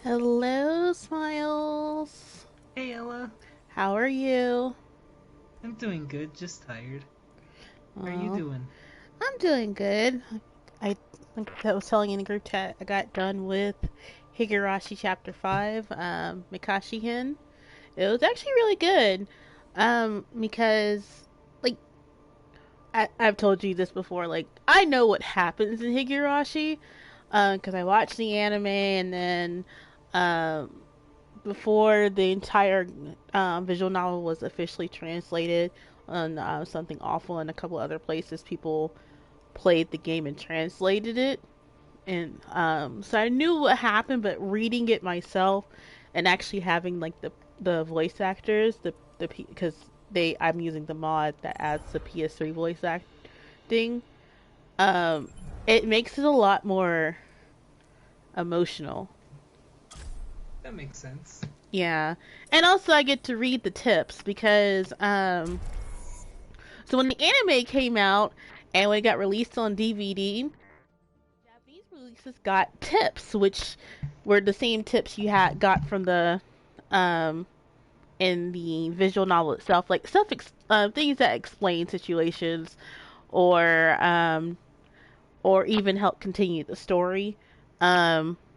Hello, Smiles. Hey Ella, How are you? I'm doing good, just tired. How are you Oh, doing? I'm doing good. I think I was telling in the group chat I got done with Higurashi Chapter 5, Mikashi Hin. It was actually really good. Because, like, I've told you this before, like, I know what happens in Higurashi, because I watched the anime and then, um, before the entire visual novel was officially translated on something awful in a couple other places, people played the game and translated it, and so I knew what happened. But reading it myself and actually having like the voice actors, the because they I'm using the mod that adds the PS3 voice acting, um, it makes it a lot more emotional. That makes sense. Yeah. And also I get to read the tips because so when the anime came out and when it got released on DVD, Japanese releases got tips which were the same tips you had got from the um in the visual novel itself, like things that explain situations or or even help continue the story.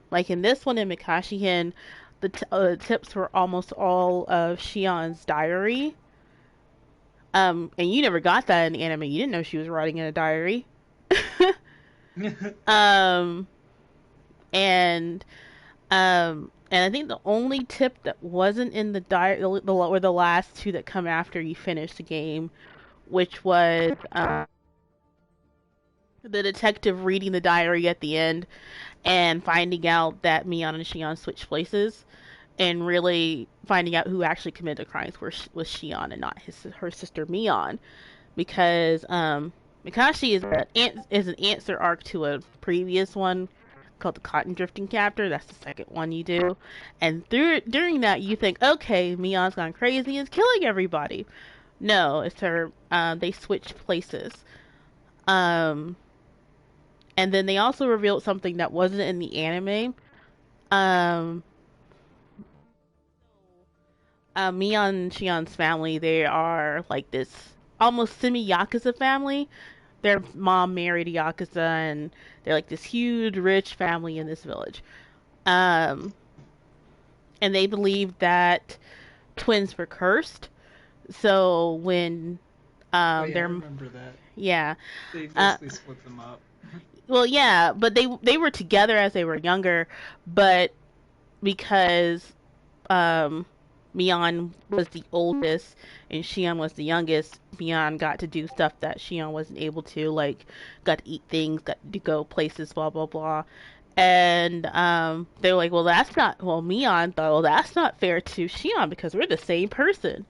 Like in this one in Mikashihin, the tips were almost all of Shion's diary. And you never got that in the anime. You didn't know she was writing in a diary. um, and and I think the only tip that wasn't in the diary were the last two that come after you finish the game, which was the detective reading the diary at the end and finding out that Mion and Shion switched places, and really finding out who actually committed the crimes was Shion and not her sister Mion, because Mikashi is an answer arc to a previous one called the Cotton Drifting Chapter. That's the second one you do, and during that you think, okay, Mion's gone crazy and is killing everybody. No, it's her. They switched places. Um, and then they also revealed something that wasn't in the anime. Um, Mion and Shion's family, they are like this almost semi Yakuza family. Their mom married a Yakuza, and they're like this huge, rich family in this village. Um, and they believe that twins were cursed. So when Oh yeah, I their remember that. yeah, They uh, basically split them up. well yeah, but they were together as they were younger, but because um Mion was the oldest and Shion was the youngest, Mion got to do stuff that Shion wasn't able to, like got to eat things, got to go places, blah blah blah. And they were like, well, that's not. Well, Mion thought, well, that's not fair to Shion because we're the same person.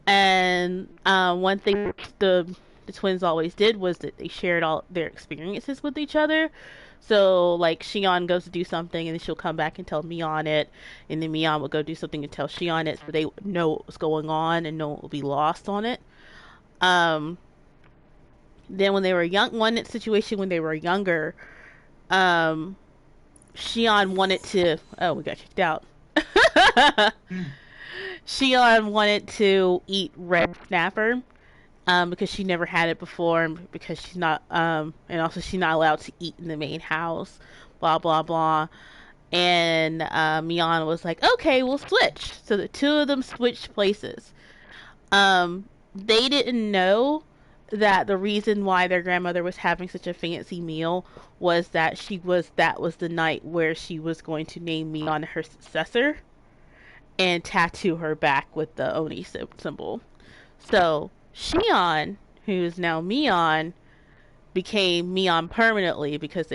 And one thing the twins always did was that they shared all their experiences with each other. So like Shion goes to do something and then she'll come back and tell Mion it, and then Mion will go do something and tell Shion it, so they know what was going on and no one will be lost on it. Um, then when they were one situation when they were younger, um, Shion wanted to. Oh, we got kicked out. Shion wanted to eat red snapper, because she never had it before, and because she's not, and also she's not allowed to eat in the main house, blah blah blah. And Mion was like, "Okay, we'll switch." So the two of them switched places. They didn't know that the reason why their grandmother was having such a fancy meal was that was the night where she was going to name Mion her successor and tattoo her back with the Oni symbol. So Shion, who is now Mion, became Mion permanently because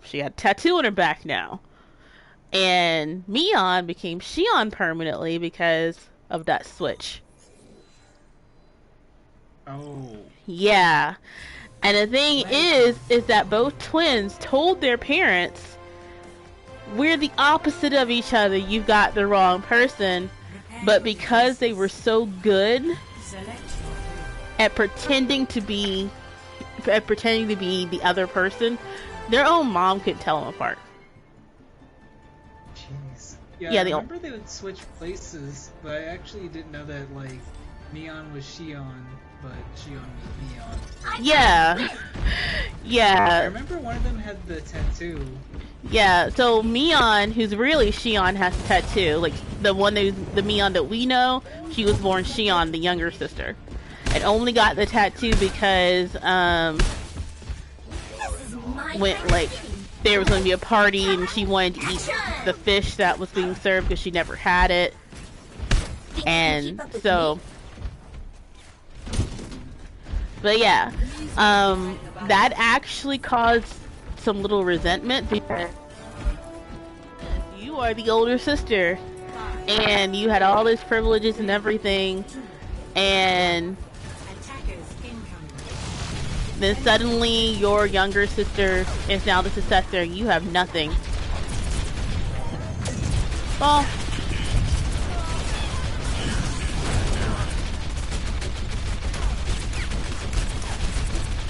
she had a tattoo on her back now. And Mion became Shion permanently because of that switch. Oh, Yeah. And the thing that is is that both twins told their parents, we're the opposite of each other. You got the wrong person. But because they were so good at pretending to be the other person, their own mom could tell them apart. Jeez. Yeah, I Yeah, remember they would switch places, but I actually didn't know that, like, Neon was Shion, but Shion was Neon. yeah, I yeah, remember one of them had the tattoo. yeah. So Mion, who's really Shion, has a tattoo. Like the one who's the Mion that we know, she was born Shion, the younger sister, and only got the tattoo because went like there was going to be a party and she wanted to eat the fish that was being served because she never had it, and so. But yeah, that actually caused some little resentment because you are the older sister and you had all these privileges and everything, and then suddenly your younger sister is now the successor and you have nothing. Well,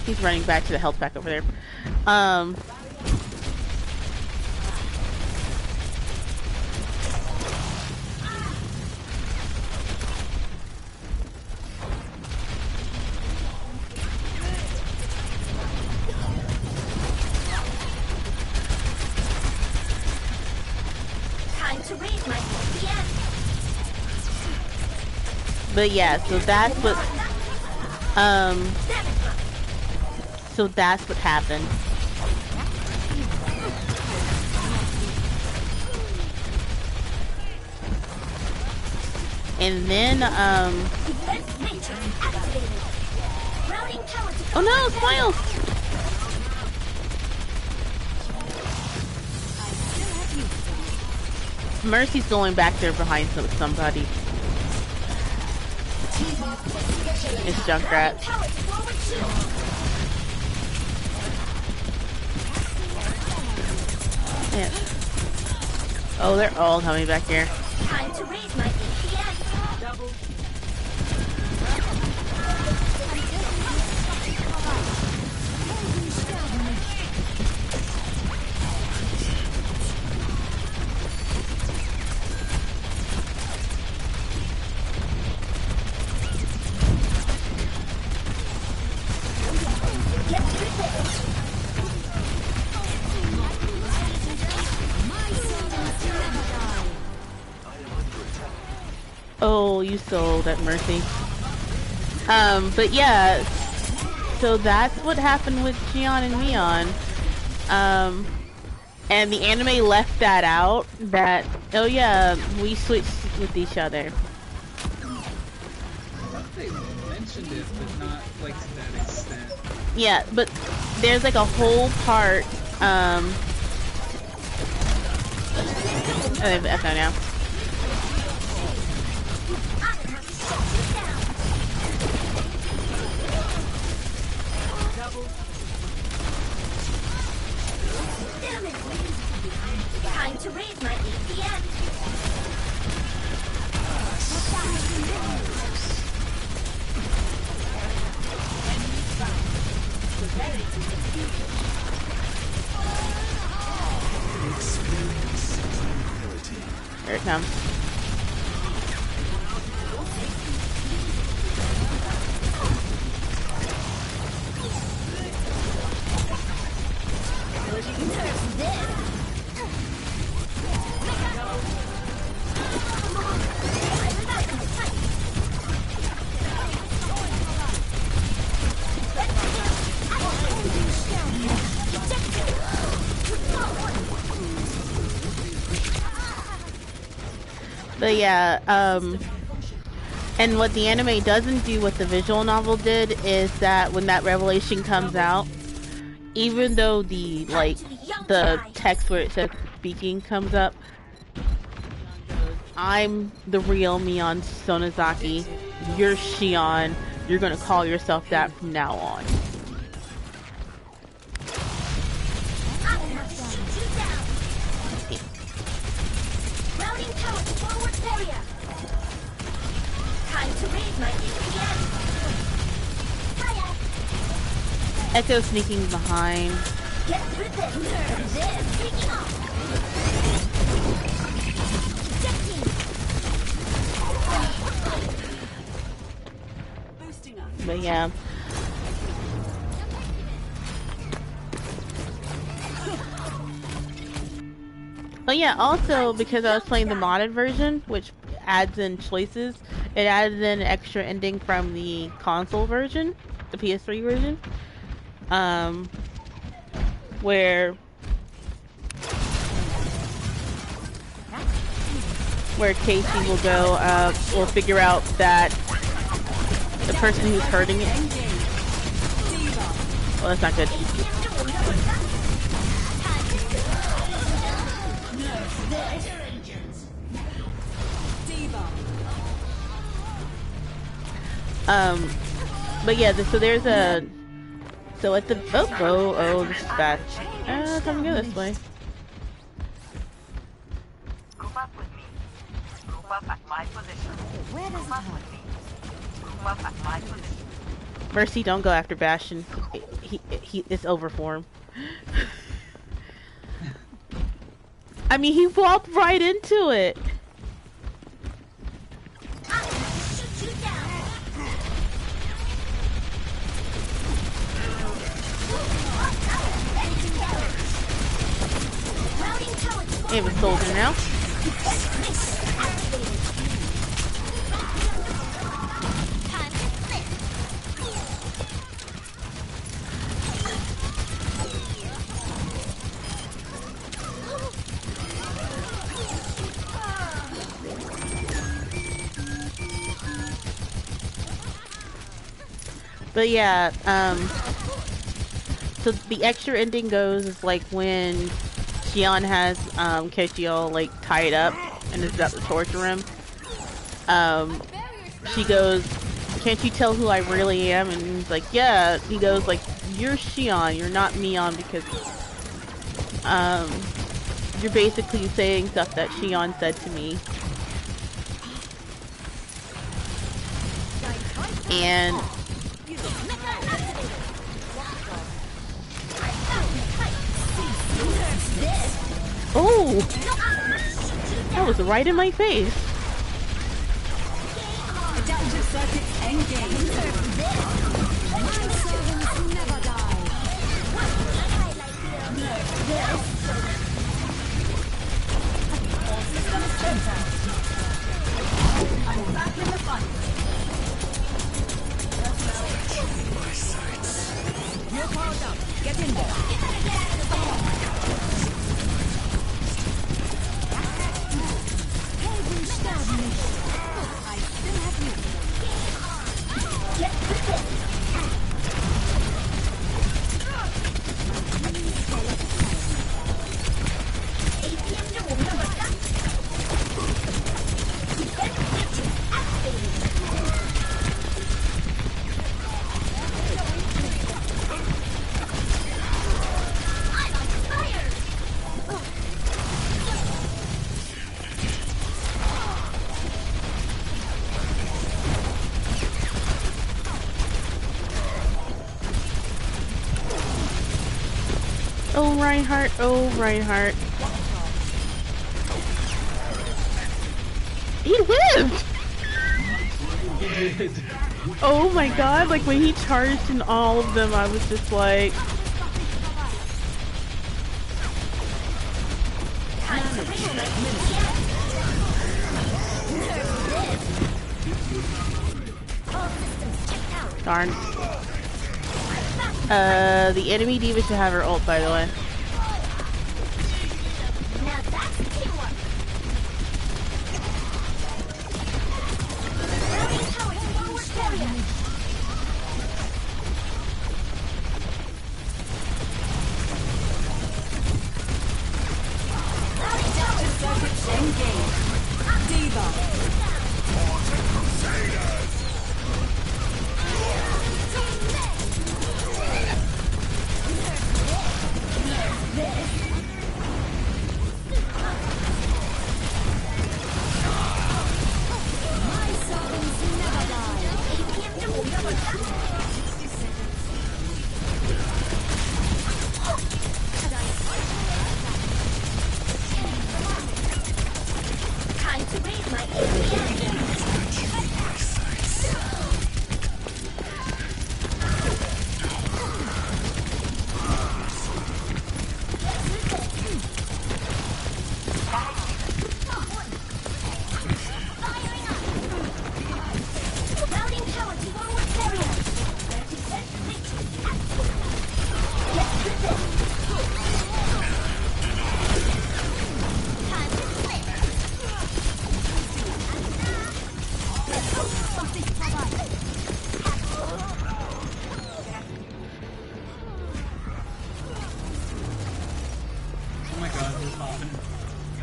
he's running back to the health pack over there. Time to raise my CPM. But yeah, so that's what happened. And then oh no, Smile! Mercy's going back there behind somebody. It's Junkrat. Yeah. Oh, they're all coming back here. Time to raise my APM. Double. Oh, you sold at Mercy. But yeah, so that's what happened with Gion and Mion. And the anime left that out, that, oh yeah, we switched with each other. I thought they mentioned it, but not, like, to that extent. Yeah, but there's like a whole part, I have echo now. Time to raise my APM. Here it comes. But yeah, and what the anime doesn't do, what the visual novel did, is that when that revelation comes out, even though the text where it says speaking comes up, I'm the real Mion Sonozaki, you're Shion, you're gonna call yourself that from now on. Echo sneaking behind. Get through this. yeah. But yeah, also because I was playing the modded version, which adds in choices, it added in an extra ending from the console version, the PS3 version, um, where Casey will figure out that the person who's hurting it. Well, that's not good. But yeah, so there's a, so at the, oh, this is bad. Come go this way. Group up with me. Group up at my position. Where does it hurt? Group up at my position. Mercy, don't go after Bastion. It's over for him. I mean, he walked right into it. I have a soldier now. But yeah, so the extra ending goes is like when Xion has Keshi all like tied up and is about to torture him. She goes, "Can't you tell who I really am?" And he's like, "Yeah." He goes like, "You're Xion, you're not Mion because you're basically saying stuff that Xion said to me." And oh, that was right in my face. Adaptive circuits engaged. My servants never die. All systems center. I'm back in the fight. You're powered up. Get in there. Helden sterben nicht. I still have you. Get with it. Oh, Reinhardt. Oh, Reinhardt. He lived! He did. Oh my god, like when he charged in all of them, I was just like... Darn. The enemy diva should have her ult, by the way.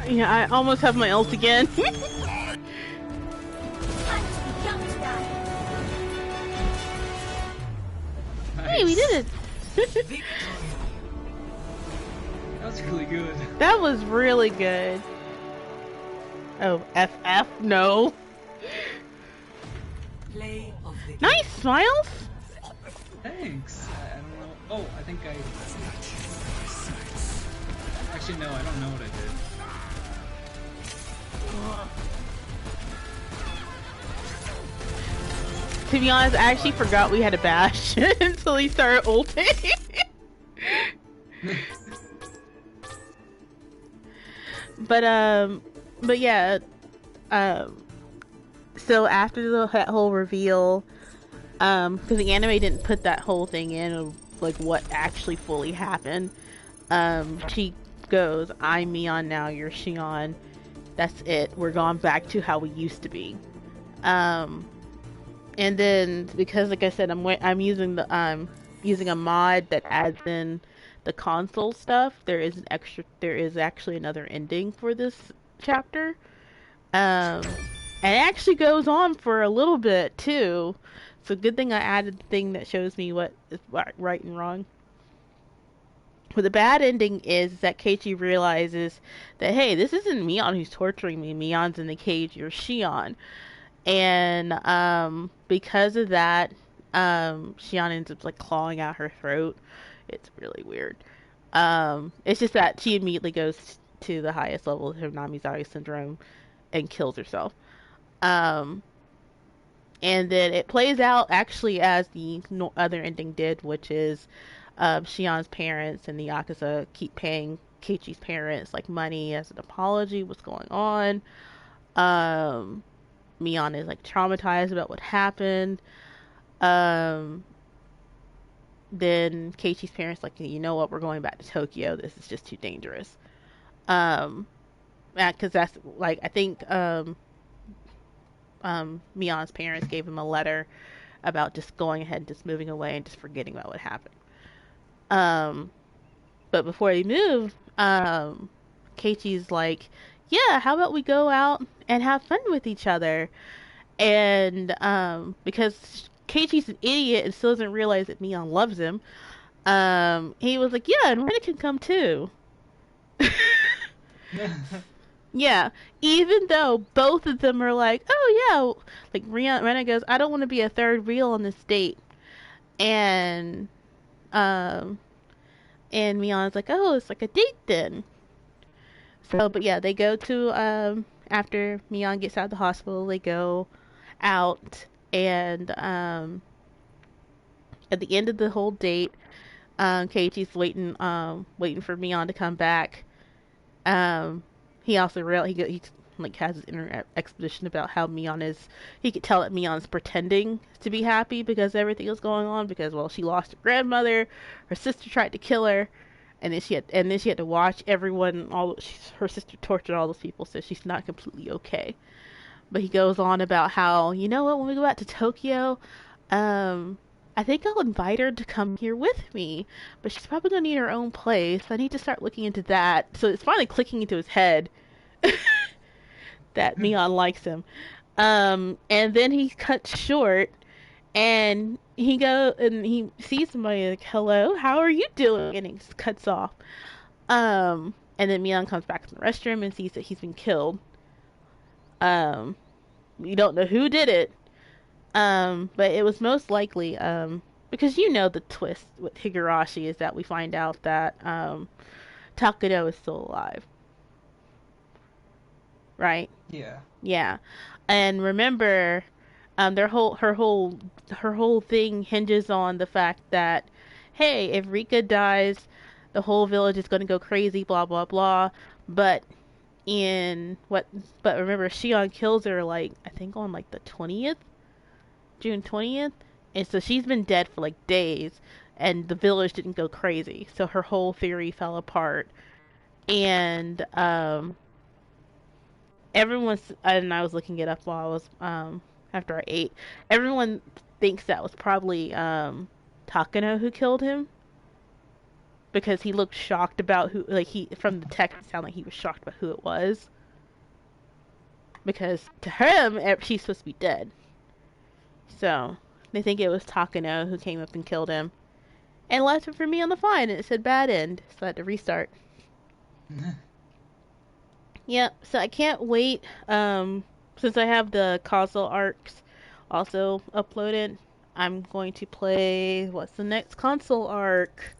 Yeah, I almost have my ult again. Time to be young and die. Hey, we did it. That was really good. That was really good. Oh, FF? No. Play of the game. Nice, Smiles. Thanks. I don't know. Oh, I think I. Actually, no, I don't know what I did. To be honest, I actually forgot we had a bash until he started ulting. But yeah, so after that whole reveal, because the anime didn't put that whole thing in of like what actually fully happened, she goes, "I'm Mion now, you're Shion. That's it. We're going back to how we used to be." And then because, like I said, I'm using a mod that adds in the console stuff. There is actually another ending for this chapter. And it actually goes on for a little bit too. So good thing I added the thing that shows me what is right and wrong. But the bad ending is that Keiichi realizes that, hey, this isn't Mion who's torturing me. Mion's in the cage. You're Shion. And because of that, Shion ends up like clawing out her throat. It's really weird. It's just that she immediately goes to the highest level of her Namizaru syndrome and kills herself. And then it plays out actually as the other ending did, which is Shion's parents and the Yakuza keep paying Keiichi's parents like money as an apology. What's going on? Mion is like traumatized about what happened. Then Keiichi's parents like, you know what, we're going back to Tokyo. This is just too dangerous. Because that's like, I think Mion's parents gave him a letter about just going ahead and just moving away and just forgetting about what happened. But before they move, Keiichi's like, yeah, how about we go out and have fun with each other? And because Keiichi's an idiot and still doesn't realize that Mion loves him, he was like, yeah, and Rena can come too. Yeah, even though both of them are like, oh yeah, like Rena goes, I don't want to be a third wheel on this date, and Mion's like, oh, it's like a date then. So, but yeah, they go to after Mion gets out of the hospital, they go out, and at the end of the whole date, Keiichi's waiting for Mion to come back. He also he like has his inner exposition about how Mion is. He could tell that Mion's pretending to be happy because everything is going on, because, well, she lost her grandmother, her sister tried to kill her, and then she had to watch everyone. Her sister tortured all those people, so she's not completely okay. But he goes on about how, you know what, when we go out to Tokyo, I think I'll invite her to come here with me, but she's probably gonna need her own place. I need to start looking into that. So it's finally clicking into his head that Mion likes him. And then he cuts short, and he sees somebody like, hello, how are you doing? And he just cuts off. And then Mion comes back to the restroom and sees that he's been killed. We don't know who did it. But it was most likely, because the twist with Higurashi is that we find out that, Takano is still alive. Right? Yeah. Yeah. And remember, her whole thing hinges on the fact that, hey, if Rika dies, the whole village is going to go crazy, blah, blah, blah. But remember, Shion kills her, like, I think on, like, the 20th? June 20th? And so she's been dead for, like, days, and the village didn't go crazy. So her whole theory fell apart. And, and I was looking it up while I was, after I ate. Everyone thinks that was probably, Takano who killed him. because he looked shocked about who, like, he, from the text, it sounded like he was shocked about who it was. Because to him, she's supposed to be dead. So, they think it was Takano who came up and killed him. And left it for me on the fine, and it said bad end, so I had to restart. Yep, so I can't wait, since I have the console arcs also uploaded, I'm going to play, what's the next console arc?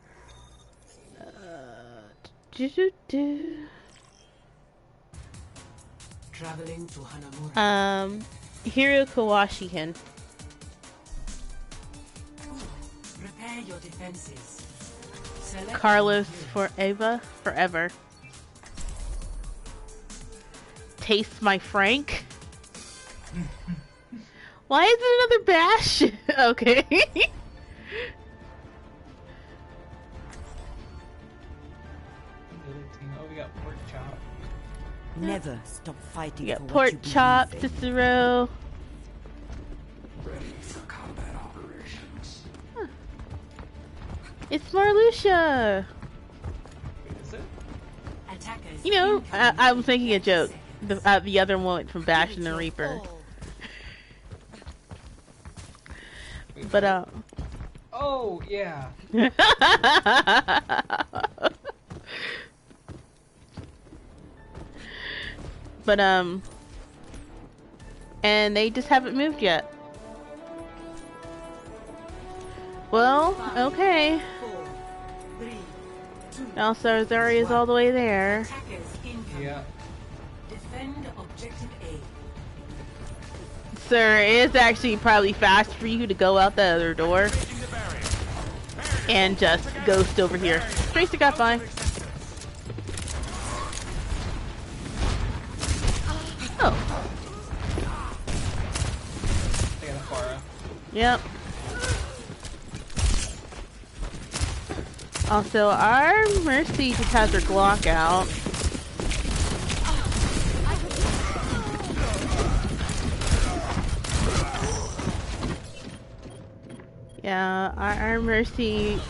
Traveling to Hanamura. Hiro Kawashihin. Prepare your defenses. Carlos Forever. Taste My Frank. Why is it another bash? Okay. Oh, we got pork chop. Never stop fighting. You for got what pork you chop, believe in. Cicero. Ready for combat operations. It's Marluxia. Is it? Attackers. You know, I was making a joke. Seconds. The other one from Bash and the Reaper. Wait, But, oh, yeah. but, and they just haven't moved yet. Well, okay. 4, 3, 2. Also, Zarya's all the way there. Attackers incoming. Yeah. Defend objective A. Sir, it's actually probably fast for you to go out the other door and just ghost over here. Tracer got by. Oh. I got a Pharah. Yep. Also, our Mercy just has her Glock out. Yeah, our Mercy.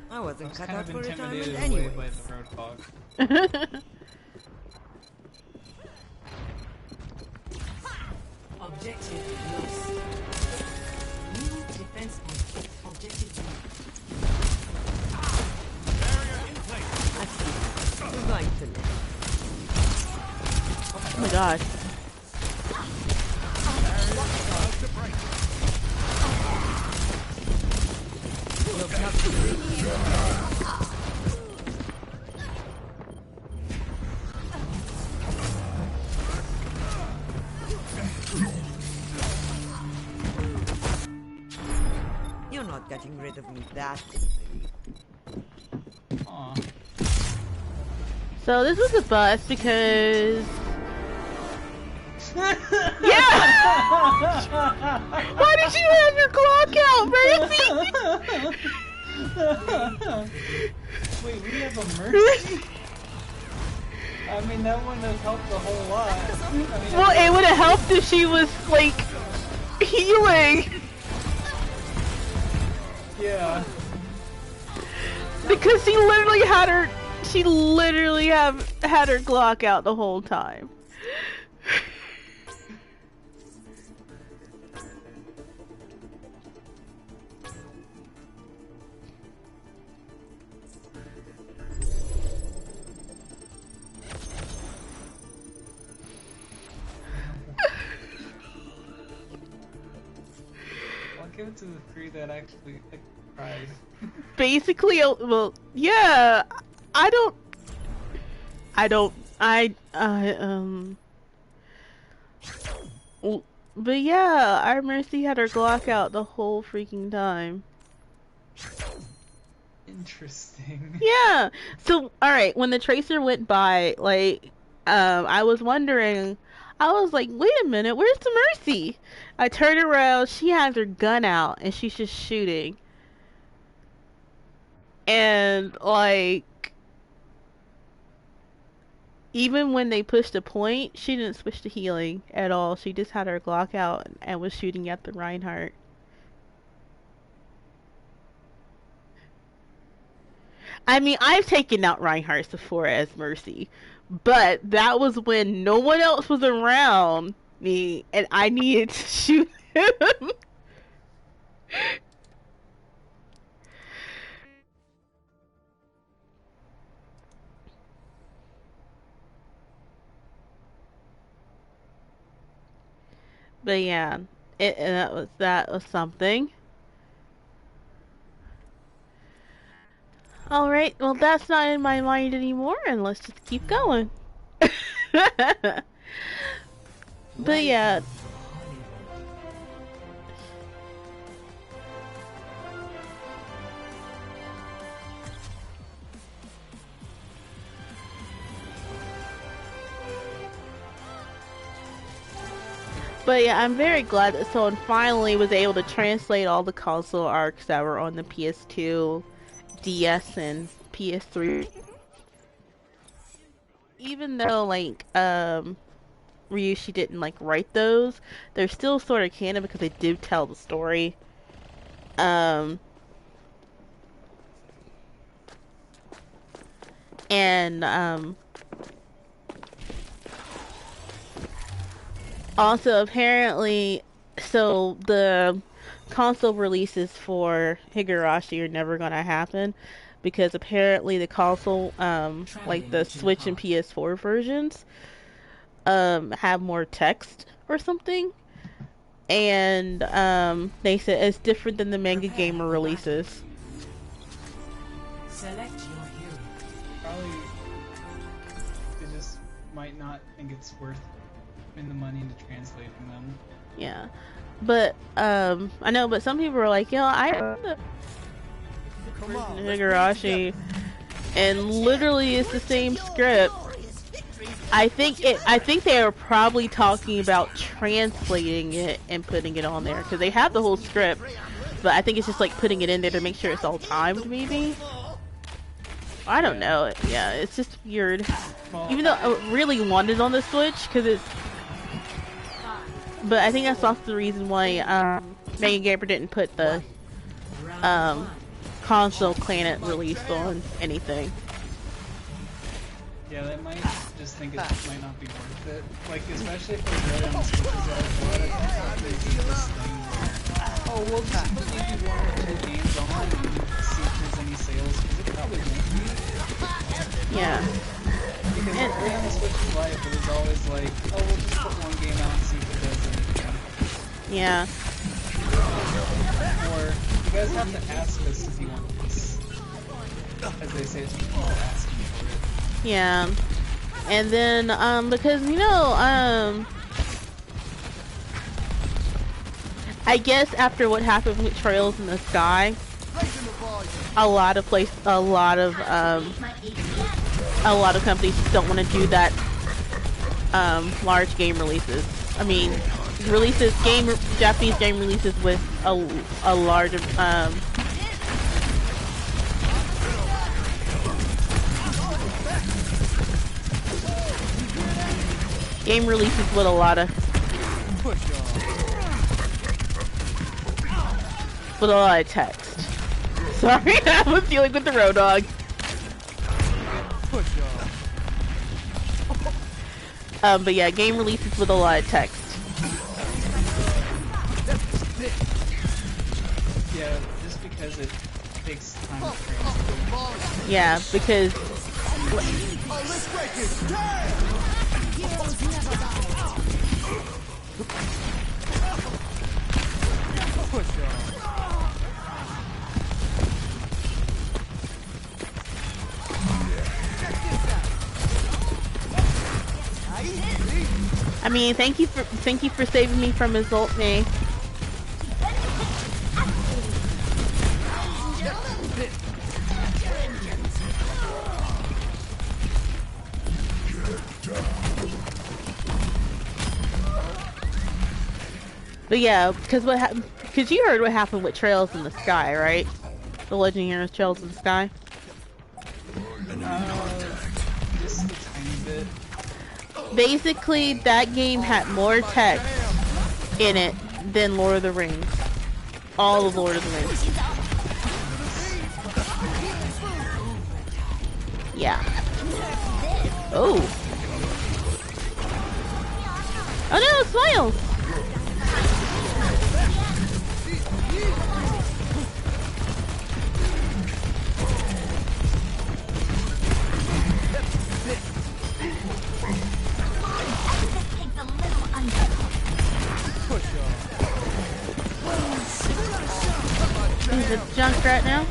I I wasn't was cut kind out of for retirement intimidated away anyway. by the Roadhog. Objective lost. New defense point. Objective B. I see. We're going to live. Oh my god. Look up to me. You're not getting rid of me that easily. Aw. So this was a bust because yeah. Why did you have your Glock out, Mercy? Wait, we have a Mercy? I mean, that wouldn't have helped a whole lot. I mean, Well, it would have helped if she was like healing. yeah. Because she literally had her had her Glock out the whole time. I'll give it to the three that actually tried. Basically, well, yeah, I but yeah, our Mercy had her Glock out the whole freaking time. Interesting. Yeah. So, alright, when the Tracer went by, like, I was wondering, I was like, wait a minute, where's the Mercy? I turned around, she has her gun out, and she's just shooting. And, like, even when they pushed a point, she didn't switch to healing at all. She just had her Glock out and was shooting at the Reinhardt. I mean, I've taken out Reinhardt before as Mercy, but that was when no one else was around me and I needed to shoot him. But yeah, that was something. All right, well that's not in my mind anymore, and let's just keep going. But yeah. But yeah, I'm very glad that someone finally was able to translate all the console arcs that were on the PS2, DS, and PS3. Even though, like, Ryushi didn't, like, write those, they're still sort of canon because they do tell the story. And, also, apparently, so the console releases for Higurashi are never gonna happen because apparently the console, like the Switch and PS4 versions, have more text or something, and they said it's different than the Manga Gamer releases. Select your hero. Probably they just might not think it's worth spending the money into translating them. Yeah, but I know, but some people are like, yo, I heard the Higurashi, and literally it's the same script. I think they are probably talking about translating it and putting it on there because they have the whole script, but I think it's just like putting it in there to make sure it's all timed, maybe. I don't know. Yeah, it's just weird. Even though I really wanted it on the Switch because it's. But I think that's also the reason why Mega Gamer didn't put the console Planet release on anything. Yeah, they might just think it might not be worth it. Like, especially if they're really on the Switch, there's a lot of companies do this thing where, oh, we'll just put maybe one or two games on and see if there's any sales, because it probably won't be. Yeah. Because early on the Switch's life, it was always like, oh, we'll just put one game out and see if it does anything. Yeah. Or, you guys have to ask us if you want this. As they say, it's people asking for it. Yeah. And then, because, you know, I guess after what happened with Trails in the Sky, a lot of companies just don't want to do that, large game releases. I mean, Japanese game releases with a larger, game releases with a lot of text. Sorry, I was dealing with the road dog. But yeah, game releases with a lot of text. Yeah, just because it takes time to translate. Yeah, because I mean, thank you for saving me from his ult me. But yeah, because you heard what happened with Trails in the Sky, right? The Legend Heroes Trails in the Sky. Just a tiny bit. Basically, that game had more text in it than Lord of the Rings. All of Lord of the Rings. Yeah. Oh. Oh no, Smiles! He's a Junkrat now.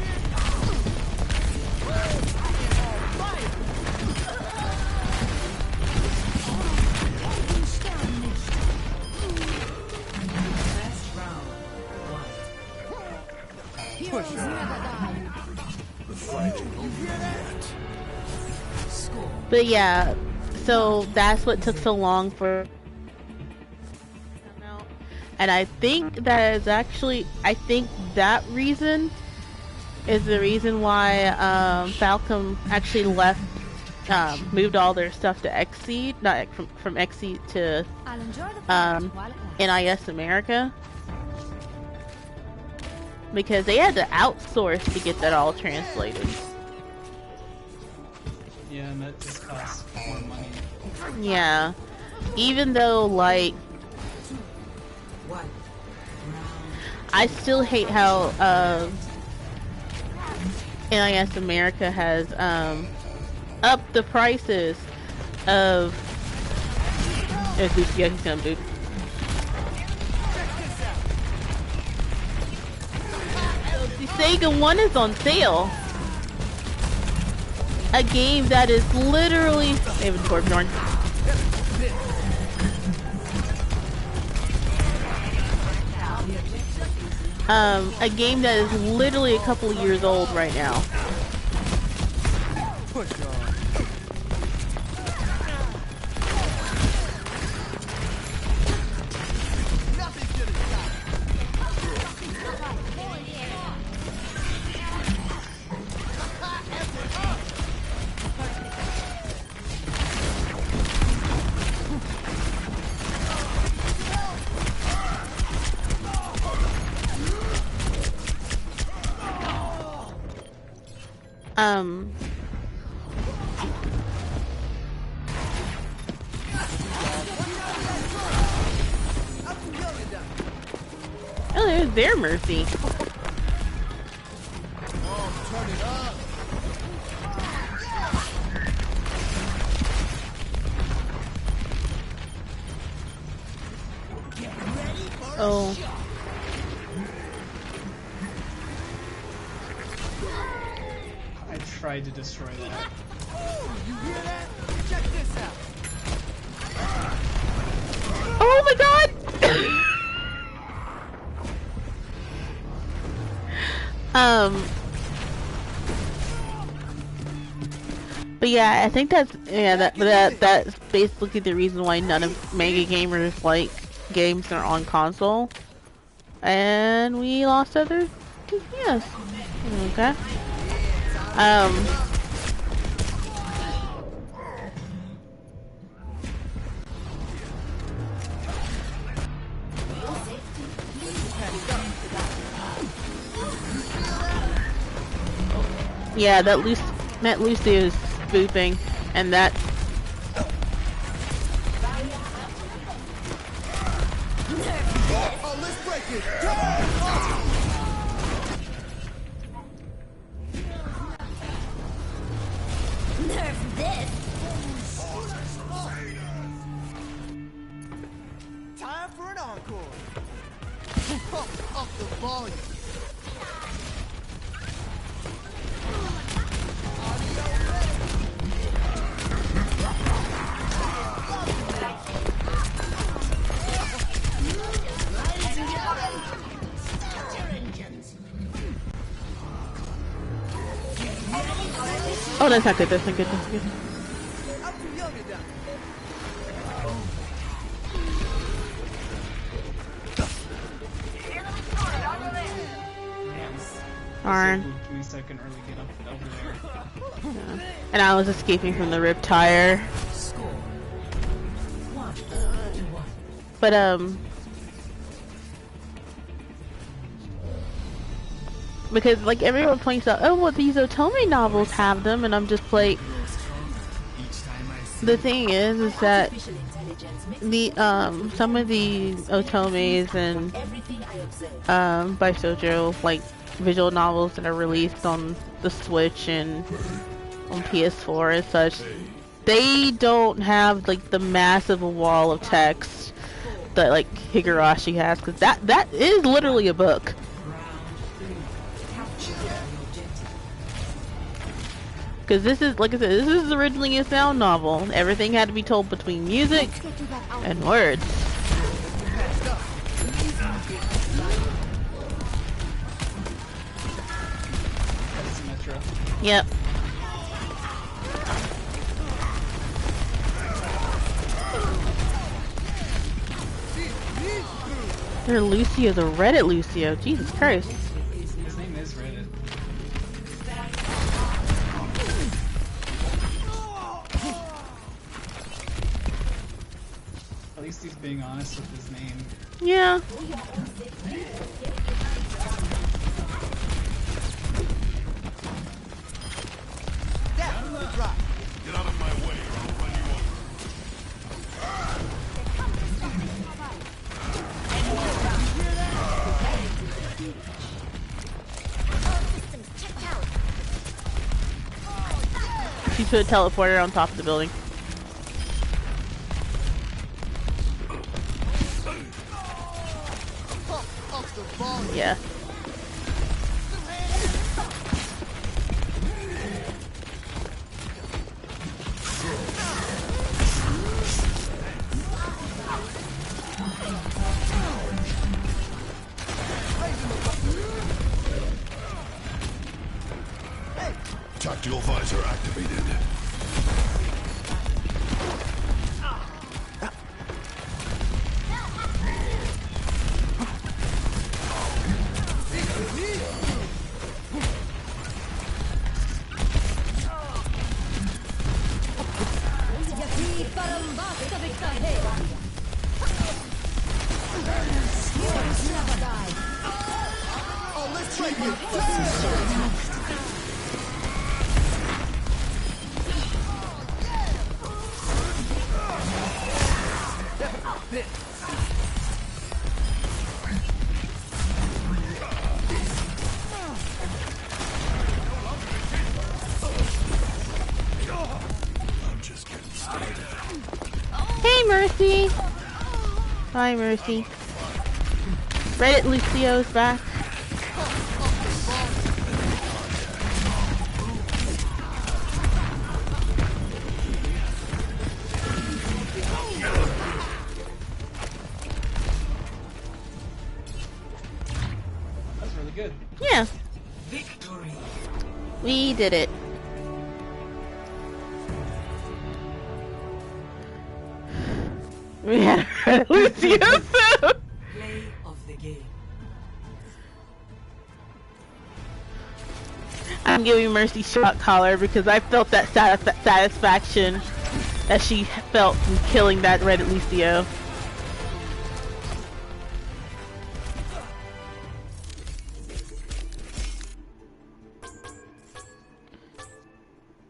But yeah, so that's what took so long for. And I think that is actually, I think that reason is the reason why Falcom actually left, moved all their stuff to Xseed, not from Xseed to NIS America, because they had to outsource to get that all translated. Yeah, and that just costs more money. Yeah, even though like. I still hate how NIS America has upped the prices of. There's Lucy, yeah, he's coming, dude. The Sega 1 is on sale. A game that is literally. David Torbjorn. A game that is literally a couple of years old right now. Oh, there's their Mercy. Oh. I tried to destroy that. You hear that? Check this out. Oh my god! But yeah, I think that's that's basically the reason why none of Mega Gamers like games that are on console. And we lost other yes. Okay. Yeah, that Lucy is spoofing, and that. Oh, let's break it. Nerf this. Time for an encore. Pump up the volume. Oh, that's not good. That's not good. That's good. I'm too young to die. Darn. At least I can really get up over there. Yeah. And I was escaping from the rip tire. But because like everyone points out, oh well, these Otome novels have them, and I'm just like, the thing is that the some of the Otomes and by Shoujo like visual novels that are released on the Switch and on PS4 and such, they don't have like the massive wall of text that like Higurashi has, because that is literally a book. Because this is, like I said, this is originally a sound novel. Everything had to be told between music and words. Yep. Their Lucio's a Reddit Lucio. Jesus Christ. His name is Reddit. At least he's being honest with his name. Yeah. Get out of my way or I'll run you over. She put a teleporter on top of the building. Yeah. Tactical visor activated. Hey, Mercy. Hi, Mercy. Reddit Lucio's back. That's really good. Yeah. Victory. We did it. We had a Lucio soon. Play of the game. I'm giving Mercy shot collar because I felt that satisfaction that she felt from killing that Reddit Lucio.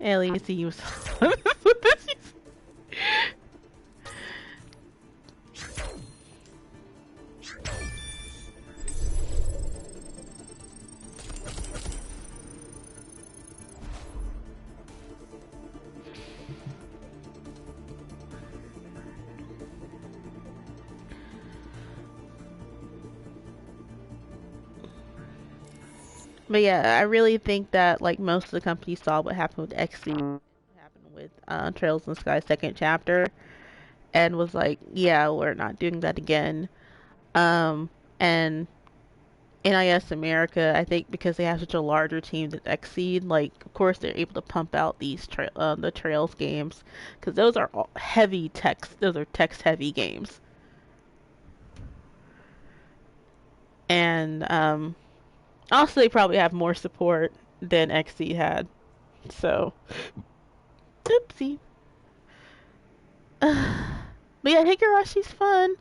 At least he was. But yeah, I really think that like most of the companies saw what happened with XC, what happened with Trails in the Sky second chapter, and was like, yeah, we're not doing that again. And NIS America, I think because they have such a larger team than Exceed, like of course they're able to pump out these the Trails games because those are all heavy text. Those are text heavy games, and also they probably have more support than Exceed had. So, oopsie. But yeah, Higarashi's fun.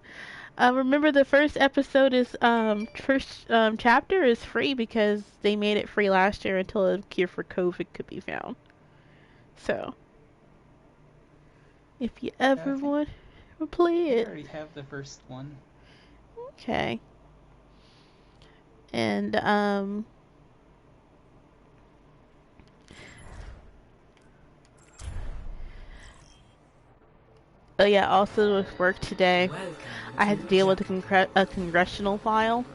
Remember the first episode is chapter is free because they made it free last year until a cure for COVID could be found. So if you Yeah, I ever think want to play I it, already have the first one. okay. And oh yeah, also with work today, I had to deal with a congressional file,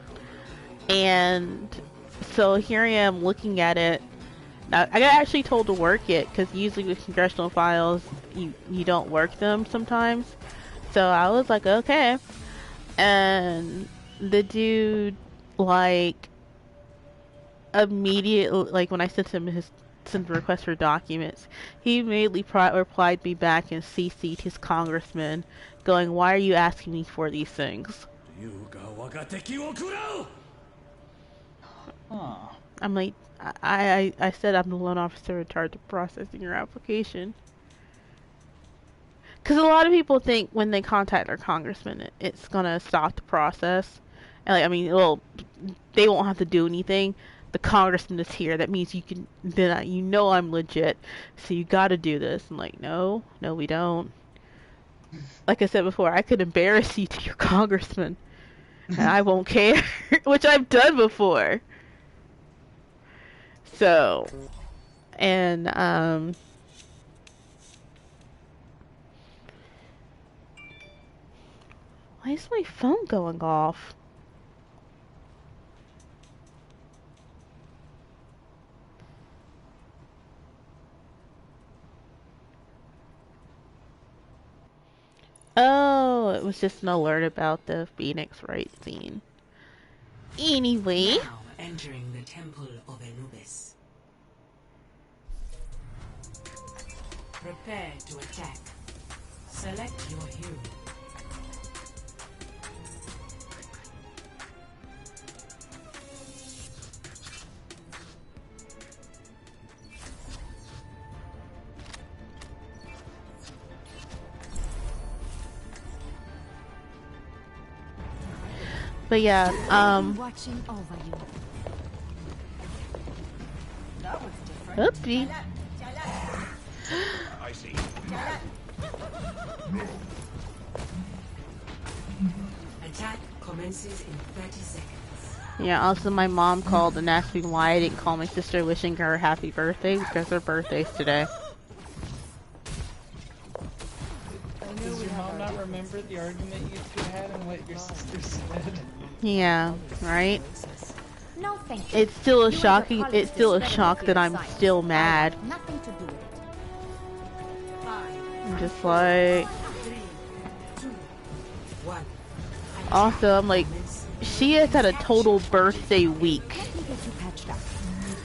and so here I am looking at it. Now, I got actually told to work it because usually with congressional files, you don't work them sometimes. So I was like, okay. And the dude, like, immediately, like when I sent him his sent the request for documents, he immediately replied me back and CC'd his congressman, going, "Why are you asking me for these things?" Huh. I'm like, I said I'm the loan officer in charge of processing your application. Because a lot of people think when they contact their congressman, it's gonna stop the process. And like, I mean, well, they won't have to do anything. The congressman is here. That means you can. Then you know I'm legit. So you got to do this. I'm like, no, we don't. Like I said before, I could embarrass you to your congressman, and I won't care, which I've done before. So, and why is my phone going off? Oh, it was just an alert about the Phoenix Wright scene. Anyway. Now entering the Temple of Anubis. Prepare to attack. Select your hero. But yeah, Watching over you. oopsie. I see. Attack commences in 30 seconds. Yeah, also my mom called and asked me why I didn't call my sister wishing her a happy birthday because her birthday's today. Does your mom not remember the argument you two had and what your sister said? Yeah, right? No, thank you. It's still a You shocking, and your it's still a colleagues shock better that look I'm at your still side. mad. I have nothing to do with it. I'm just like, 3, 2, 1. also I'm like, she has had a total birthday week Let me get you patched up.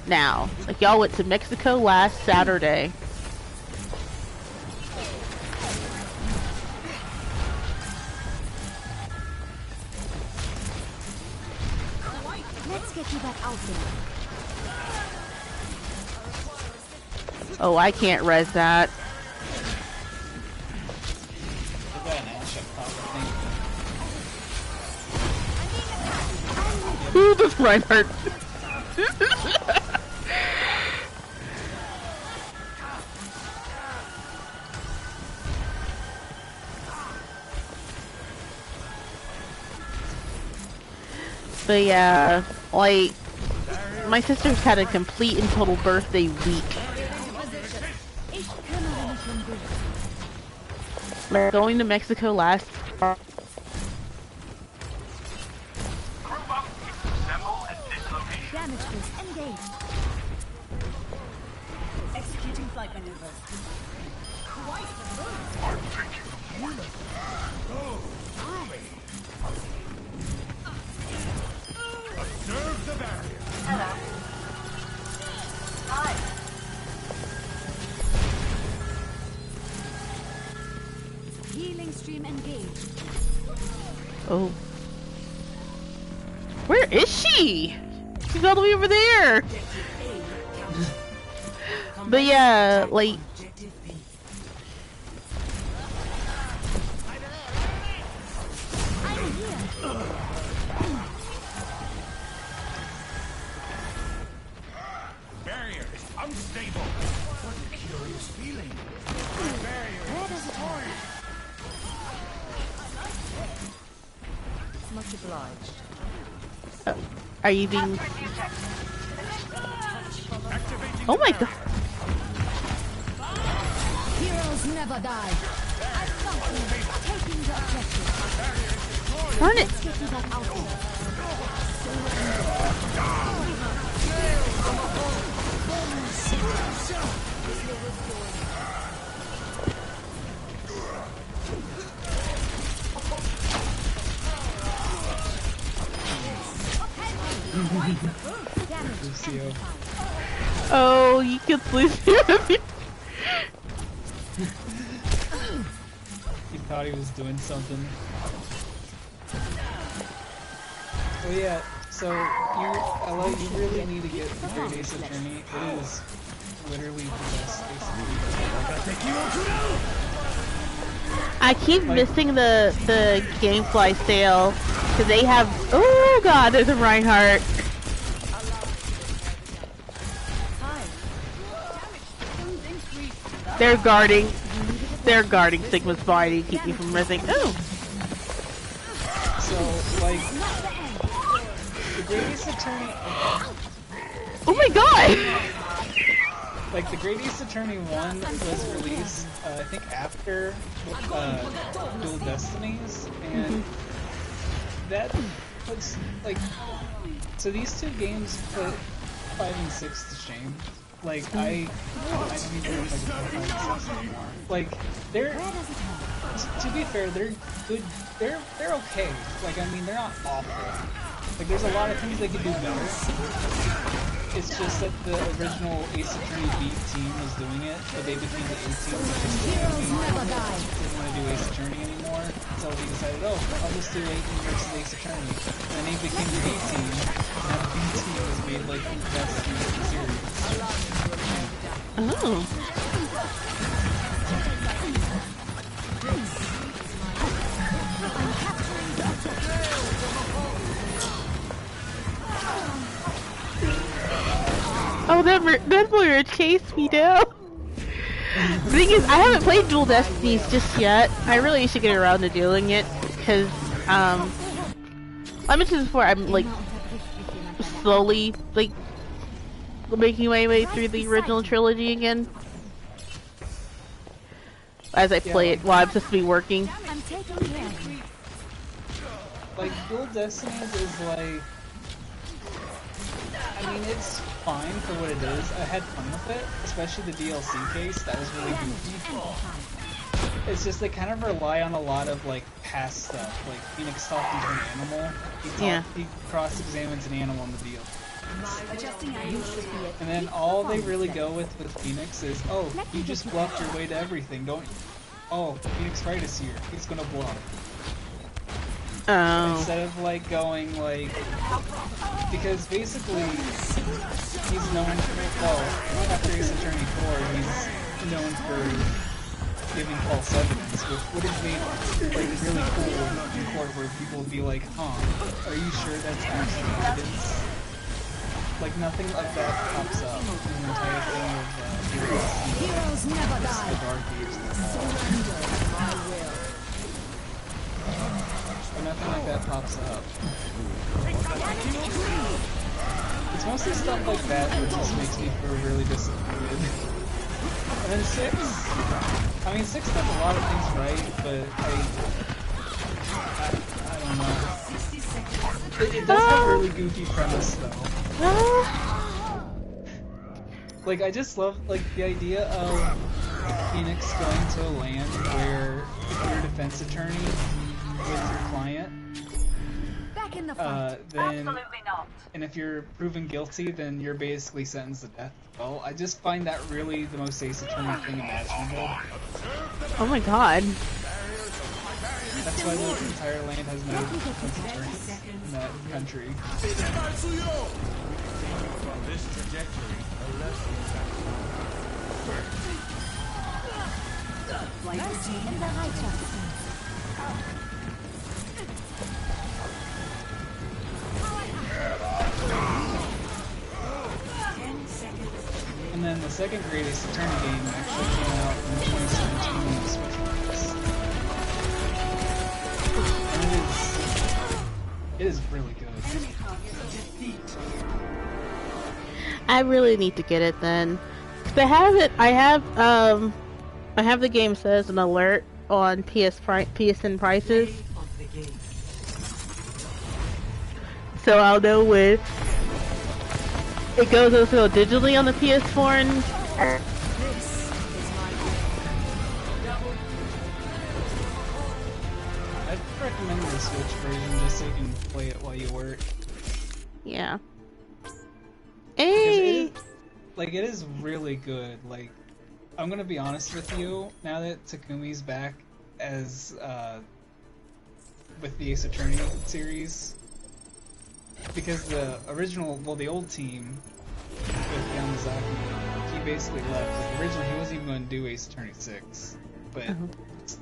now. Like y'all went to Mexico last Saturday. Let's get you back out there. Oh, I can't res that. I got an ash up top, I Ooh, this Reinhardt. But yeah, like, my sister's had a complete and total birthday week. Like, going to Mexico last Group up, assemble at this location. Damage boost engaged. Executing flight maneuvers. Quite the move. Observe the barrier. Hello. Hi. Healing stream engaged. Oh. Where is she? She's all the way over there. But yeah, like, Barriers unstable. What a curious feeling. Where does it hurt? Much obliged. Are you being... Oh my god. Heroes never die. I've got you. Taking the objective. Darn it. Let's get you back out there. Lucio. Oh, you killed Lucio. He thought he was doing something. Oh yeah, so Ella, you really need to get the Great Ace Attorney. It is literally the best Ace Attorney. I keep missing the Gamefly sale because they have. Oh god, there's a Reinhardt. They're guarding Sigma's body to keep me from missing. Oh. So like the Great Ace Attorney. Oh my god. Like, the Great Ace Attorney 1 was released, I think, after Dual Destinies, and that puts, like, so these two games put 5 and 6 to shame. Like, I don't even know if I can play 5 and 6 anymore. Like, they're, to be fair, they're good, they're okay. Like, I mean, they're not awful. Like, there's a lot of things they could do better. It's just that the original Ace Attorney B team was doing it, but they became the A team because they didn't want to do Ace Attorney anymore. So they decided, oh, I'll just do Aiden versus Ace Attorney. And then they became the A team, and now the B team was made like the best team in the series. Oh. Oh, that lawyer chased me down. The thing is, I haven't played Dual Destinies just yet. I really should get around to doing it, because, I mentioned this before, I'm, like, slowly, like, making my way through the original trilogy again. As I play it while I'm supposed to be working. I'm taking care. Like, Dual Destinies is like... I mean, it's fine for what it is. I had fun with it, especially the DLC case. That was really goofy. It's just they kind of rely on a lot of like past stuff. Like Phoenix talking to an animal. He cross-examines an animal in the deal. And then all they really go with Phoenix is, oh, you just bluffed your way to everything, don't you? Oh, Phoenix Wright is here. He's gonna bluff. Oh. Instead of like going like, because basically he's known for, well, after Ace Attorney 4, he's known for giving false evidence, which would have made like really cool in court where people would be like, huh, are you sure that's actually evidence? Like nothing like that pops up in the entire thing of Heroes never die. the Dark Age. But nothing like that pops up. It's mostly stuff like that that just makes me feel really disappointed. And then 6, I mean 6 does a lot of things right, but I don't know. It does have a really goofy premise though. Like, I just love, like, the idea of Phoenix going to a land where if you're a defense attorney with your client, Back in the fight. then, and if you're proven guilty, then you're basically sentenced to death. Well, I just find that really the most Ace Attorney thing imaginable. Oh my god. That's why the entire land has no defense attorneys in that country. From this trajectory, a lesson Mercy in the high trust. And then the second greatest Attorney game actually came out in 2017 on the Switch release. And it is really good. I really need to get it then. 'Cause I have the game set as an alert on PSN prices. So I'll know when it goes also digitally on the PS4 and I'd recommend the Switch version just so you can play it while you work. yeah. It is really good. Like, I'm gonna be honest with you, now that Takumi's back as, with the Ace Attorney series, because the old team with Yamazaki, he basically left. Like, originally he wasn't even going to do Ace Attorney 6, but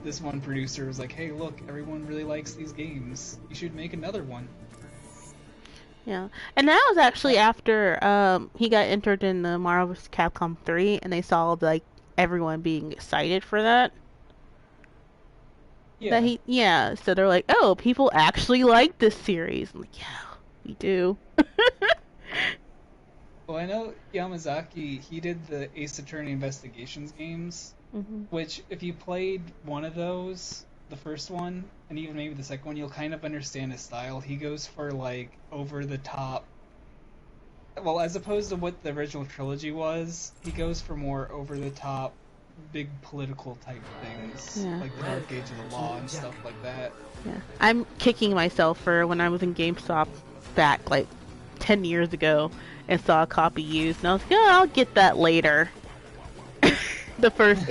this one producer was like, hey look, everyone really likes these games, you should make another one. Yeah, and that was actually after he got entered in the Marvel vs. Capcom 3, and they saw like everyone being excited for that. Yeah. So they're like, oh, people actually like this series. I'm like, yeah, we do. Well, I know Yamazaki, he did the Ace Attorney Investigations games, which if you played one of those, the first one, and even maybe the second one, you'll kind of understand his style. He goes for, like, over-the-top... Well, as opposed to what the original trilogy was, he goes for more over-the-top, big political type things, like the Dark Age of the Law and stuff like that. Yeah, I'm kicking myself for when I was in GameStop back, like, 10 years ago, and saw a copy used, and I was like, oh, I'll get that later. The first...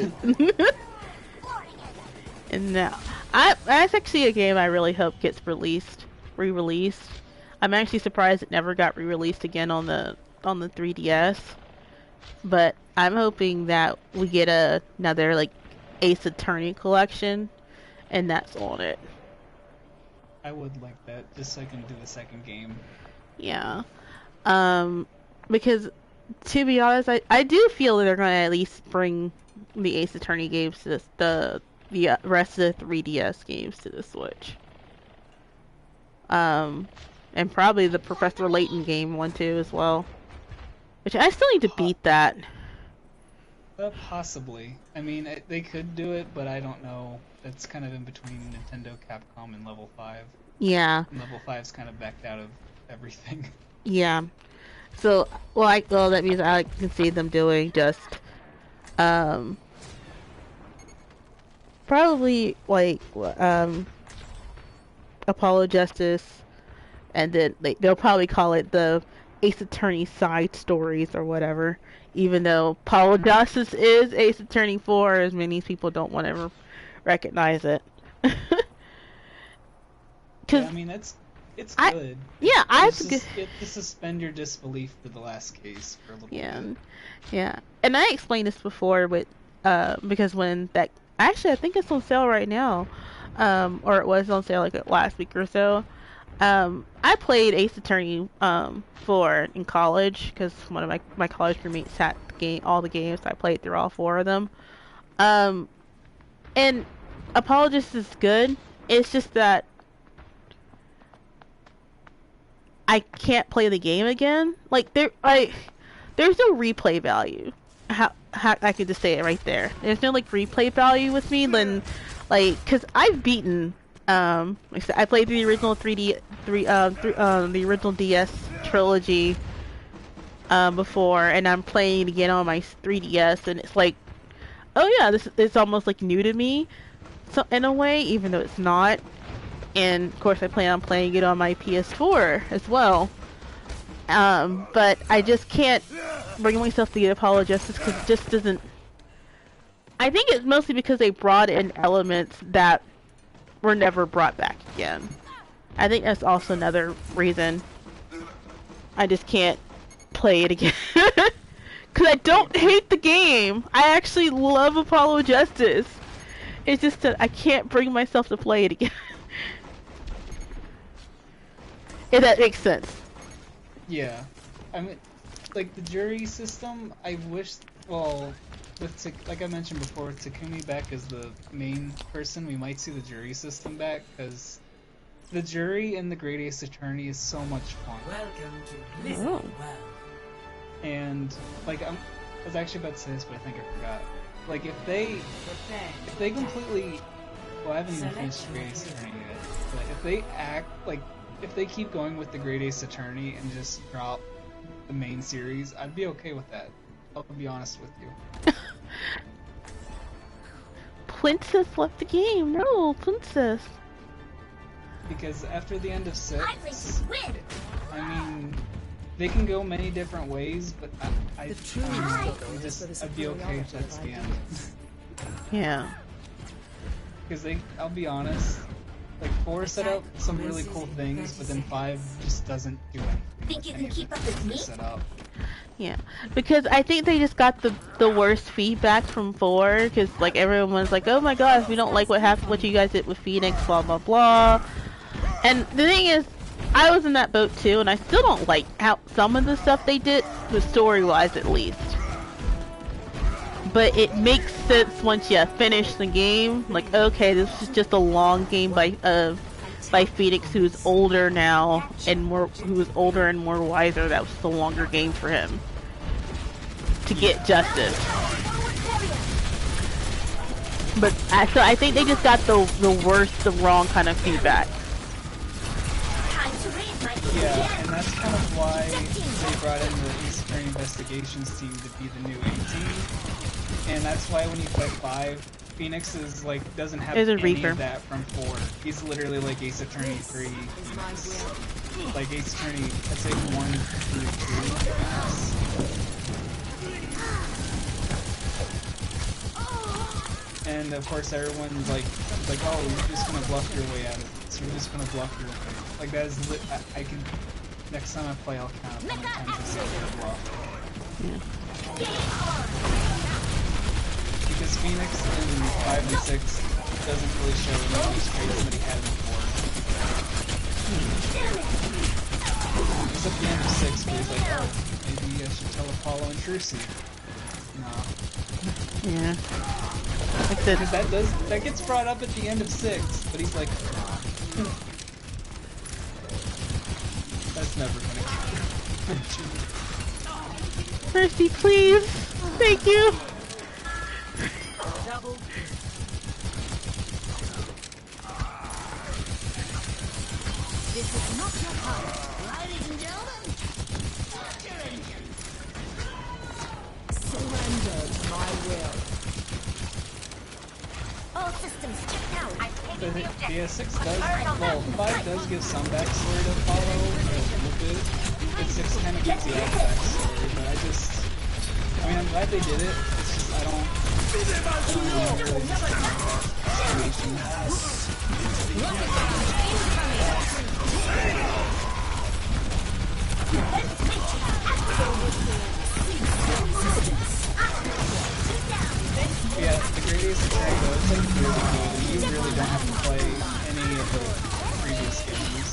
And now, that's actually a game I really hope gets re-released. I'm actually surprised it never got re-released again on the 3DS. But I'm hoping that we get another like Ace Attorney collection, and that's on it. I would like that, just so I can do the second game. Yeah, because to be honest, I do feel that they're going to at least bring the Ace Attorney games to the rest of the 3DS games to the Switch. And probably the Professor Layton game one too as well. Which I still need to beat that. Possibly. I mean, they could do it, but I don't know. That's kind of in between Nintendo, Capcom, and Level 5. Yeah. And Level 5's kind of backed out of everything. Yeah. So, that means I can see them doing just, probably like Apollo Justice, and then they'll probably call it the Ace Attorney side stories or whatever. Even though Apollo Justice is Ace Attorney 4, as many people don't want to recognize it. Yeah, I mean it's good. Yeah, you have to suspend your disbelief to the last case for a little bit. Yeah, and I explained this before, but because when that actually I think it's on sale right now, or it was on sale like last week or so. I played Ace Attorney 4 in college because one of my college roommates had all the games. So I played through all 4 of them. And Apologist is good. It's just that I can't play the game again. Like there's no replay value. How I could just say it right there. There's no like replay value with me. Then because I've beaten. Like I said, I played the original the original DS trilogy before, and I'm playing it again on my 3DS, and it's like, oh yeah, it's almost like new to me, so in a way, even though it's not. And of course, I plan on playing it on my PS4 as well. But I just can't bring myself to get Apollo Justice because it just doesn't. I think it's mostly because they brought in elements that were never brought back again. I think that's also another reason I just can't play it again. Because I don't hate the game. I actually love Apollo Justice. It's just that I can't bring myself to play it again. If that makes sense. Yeah. I mean, like the jury system, I wish, well, with like I mentioned before, with Takumi back as the main person, we might see the jury system back, because the jury in the Great Ace Attorney is so much fun. Welcome to Blizzard Oh. World. And like I was actually about to say this, but I think I forgot. Like if they completely, well, I haven't even finished the Great Ace Attorney yet, but if they if they keep going with the Great Ace Attorney and just drop the main series, I'd be okay with that. I'll be honest with you. Princess left the game. No, Princess. Because after the end of 6, I think you win. I mean, they can go many different ways, but The true I'd be okay if that's the end. Yeah. Because I'll be honest, like 4 set up some really cool things, but then 5 just doesn't do anything. Think you any can of keep the up with things me? Set up. Yeah, because I think they just got the worst feedback from 4, because like everyone was like, oh my gosh, we don't like what you guys did with Phoenix, blah blah blah. And the thing is, I was in that boat too, and I still don't like how some of the stuff they did, the story wise at least. But it makes sense once you finish the game. Like, okay, this is just a long game by Phoenix, who's older now and who's older and more wiser. That was just a longer game for him to get justice. But so I think they just got the wrong kind of feedback. Yeah, and that's kind of why they brought in the Ace Attorney Investigations team to be the new A team. And that's why when you play 5, Phoenix is like doesn't have any Reaper. of that from 4. He's literally like Ace Attorney 3. Phoenix. Like Ace Attorney, I'd say 1 through 2. And of course everyone's like, oh, you're just gonna bluff your way out of it. So you're just gonna bluff your way. Like that is I can. Next time I play, I'll count how many times I say I'm gonna bluff. Because Phoenix in 5 and 6 doesn't really show any of these traits that he had before. It's at the end of 6 where he's like, oh, maybe I should tell Apollo and Trucy. No. Yeah. Like Because that gets brought up at the end of 6, but he's like, that's never gonna happen. Mercy, please. Thank you. This is not your time. Ladies and gentlemen, Surrender my will. all systems checked out. But yeah, 6 does, well, 5 does give some backstory to Apollo, a little bit, but 6 kind of gives the other backstory, but I mean, I'm glad they did it, it's just, I don't really yeah, the Great Ace Attorney though, it's like really good, and you really don't have to play any of the previous games.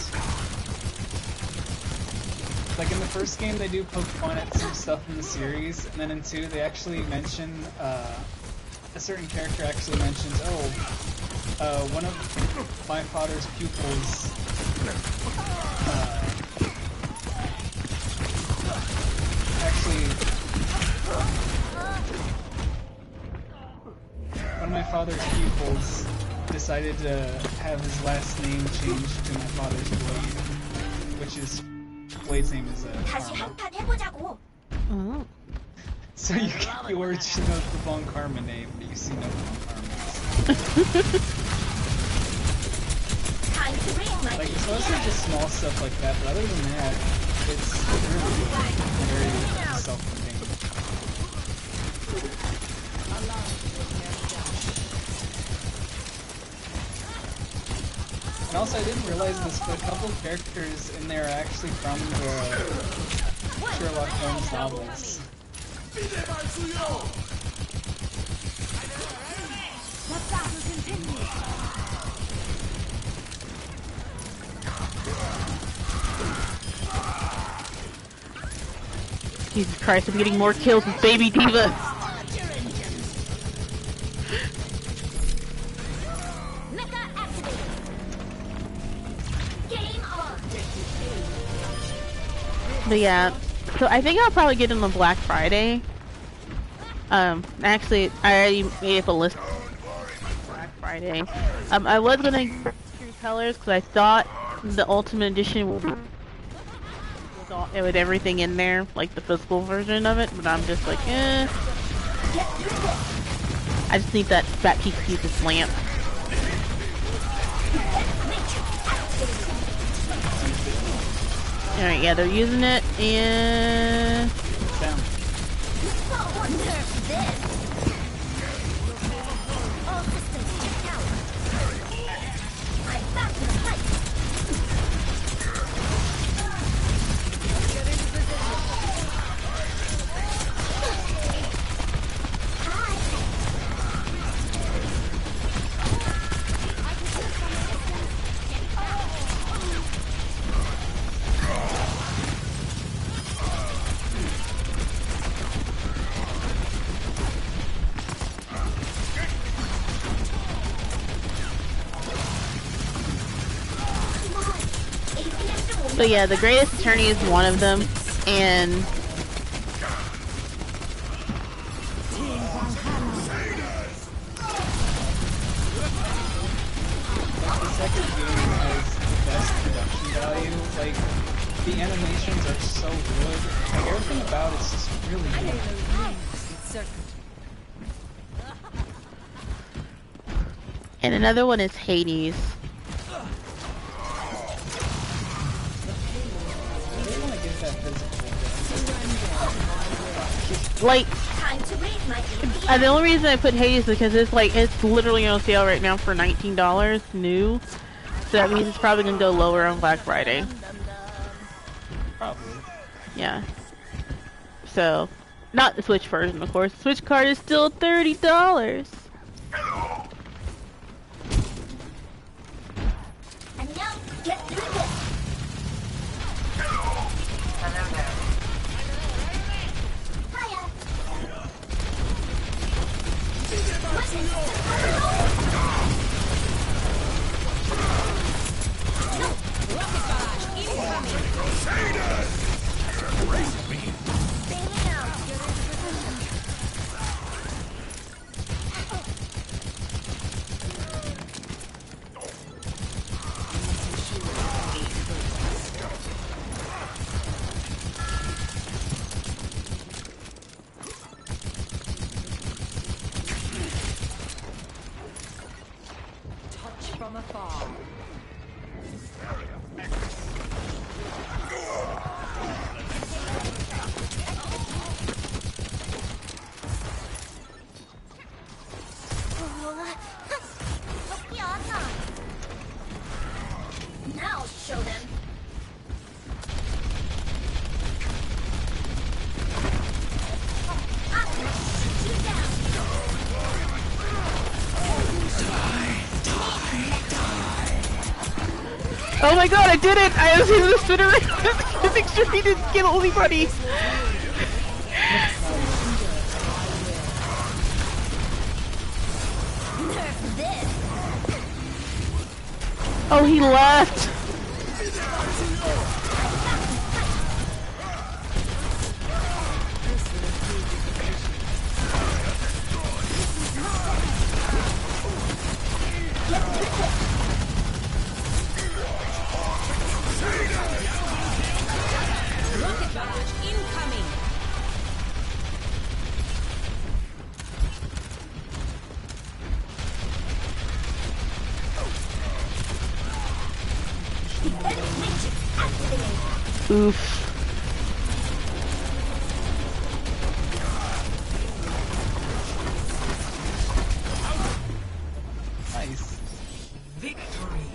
Like in the first game they do poke fun at some stuff in the series, and then in 2 they actually mention, a certain character actually mentions, one of my father's pupils, one of my father's pupils decided to have his last name changed to my father's Blade, which is, Blade's name is 다시 Karma. 한판 해보자고. Oh. So you already should know the Von Karma name, but you see no Von Karma. Time to ring my Like, it's mostly just small stuff like that, but other than that, it's really good. Very self-contained. And also, I didn't realize this, but a couple characters in there are actually from the Sherlock Holmes novels. The battle continues. Jesus Christ, I'm getting more kills with Baby Diva. Mecha activated. Game on. But yeah, so I think I'll probably get them on Black Friday. Actually, I already made up a list for Black Friday. I was gonna get True Colors because I thought the Ultimate Edition would with everything in there, like the physical version of it, but I'm just like, eh. I just need that fat piece of lamp. Alright, yeah, they're using it, and... Down. All systems checked out. I'm back to the fight. But yeah, the Greatest Attorney is one of them, and The second game has the best production value. Like, the animations are so good. Like, everything about it's just really good. and another one is Hades. I really want to get that physical. Like, Time to raise my the only reason I put Hades is because it's literally on sale right now for $19 new. So that means it's probably gonna go lower on Black Friday. Probably. Yeah. So, not the Switch version, of course. The Switch card is still $30. And now, get through this. Hello there. Hiya. Bailing out. Touch from afar. Now show them. Oh my god, I did it! I was able to spin around to make sure he didn't kill anybody! Nerf this. Oh, he left! Rocket barrage incoming. Oof. Nice. Victory.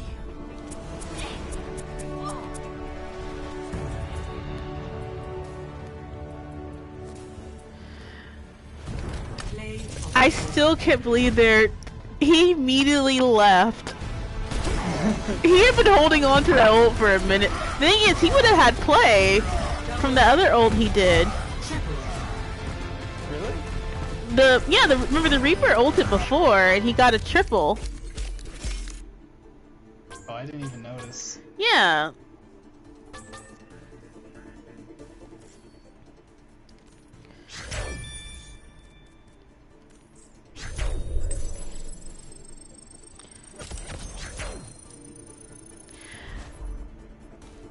Play of I still can't believe he immediately left. He had been holding on to that ult for a minute. Thing is, he would have had play from the other ult he did. remember the Reaper ulted before and he got a triple. Oh, I didn't even notice. Yeah.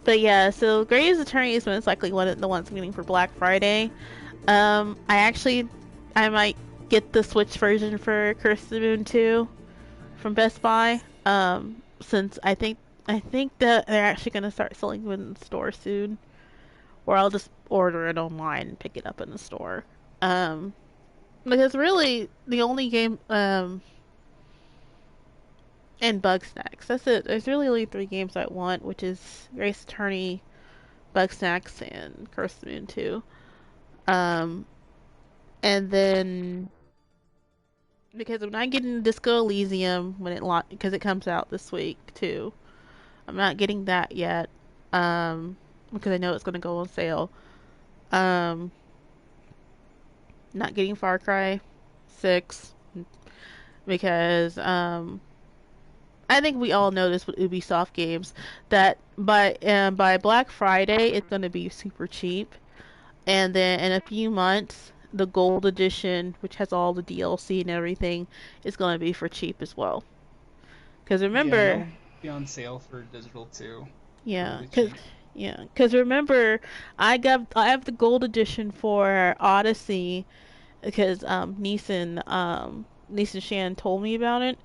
But yeah, so Grey's Attorney is most likely one of the ones I'm getting for Black Friday. I might get the Switch version for Curse of the Moon 2 from Best Buy. Since I think that they're actually gonna start selling them in the store soon, or I'll just order it online and pick it up in the store. Um, because really the only game and Bug Snacks. That's it. There's really only 3 games I want, which is Grace Attorney, Bug Snacks, and Curse of the Moon 2. Um, and then because I'm not getting Disco Elysium when because it comes out this week too. I'm not getting that yet. Because I know it's gonna go on sale. Um, not getting Far Cry 6 because I think we all know this with Ubisoft games that by Black Friday it's gonna be super cheap, and then in a few months the Gold Edition, which has all the DLC and everything, is gonna be for cheap as well. Because Yeah, remember, it'll be on sale for digital too. yeah, Really because cheap. yeah, because remember, I have the Gold Edition for Odyssey because Neeson Shan told me about it.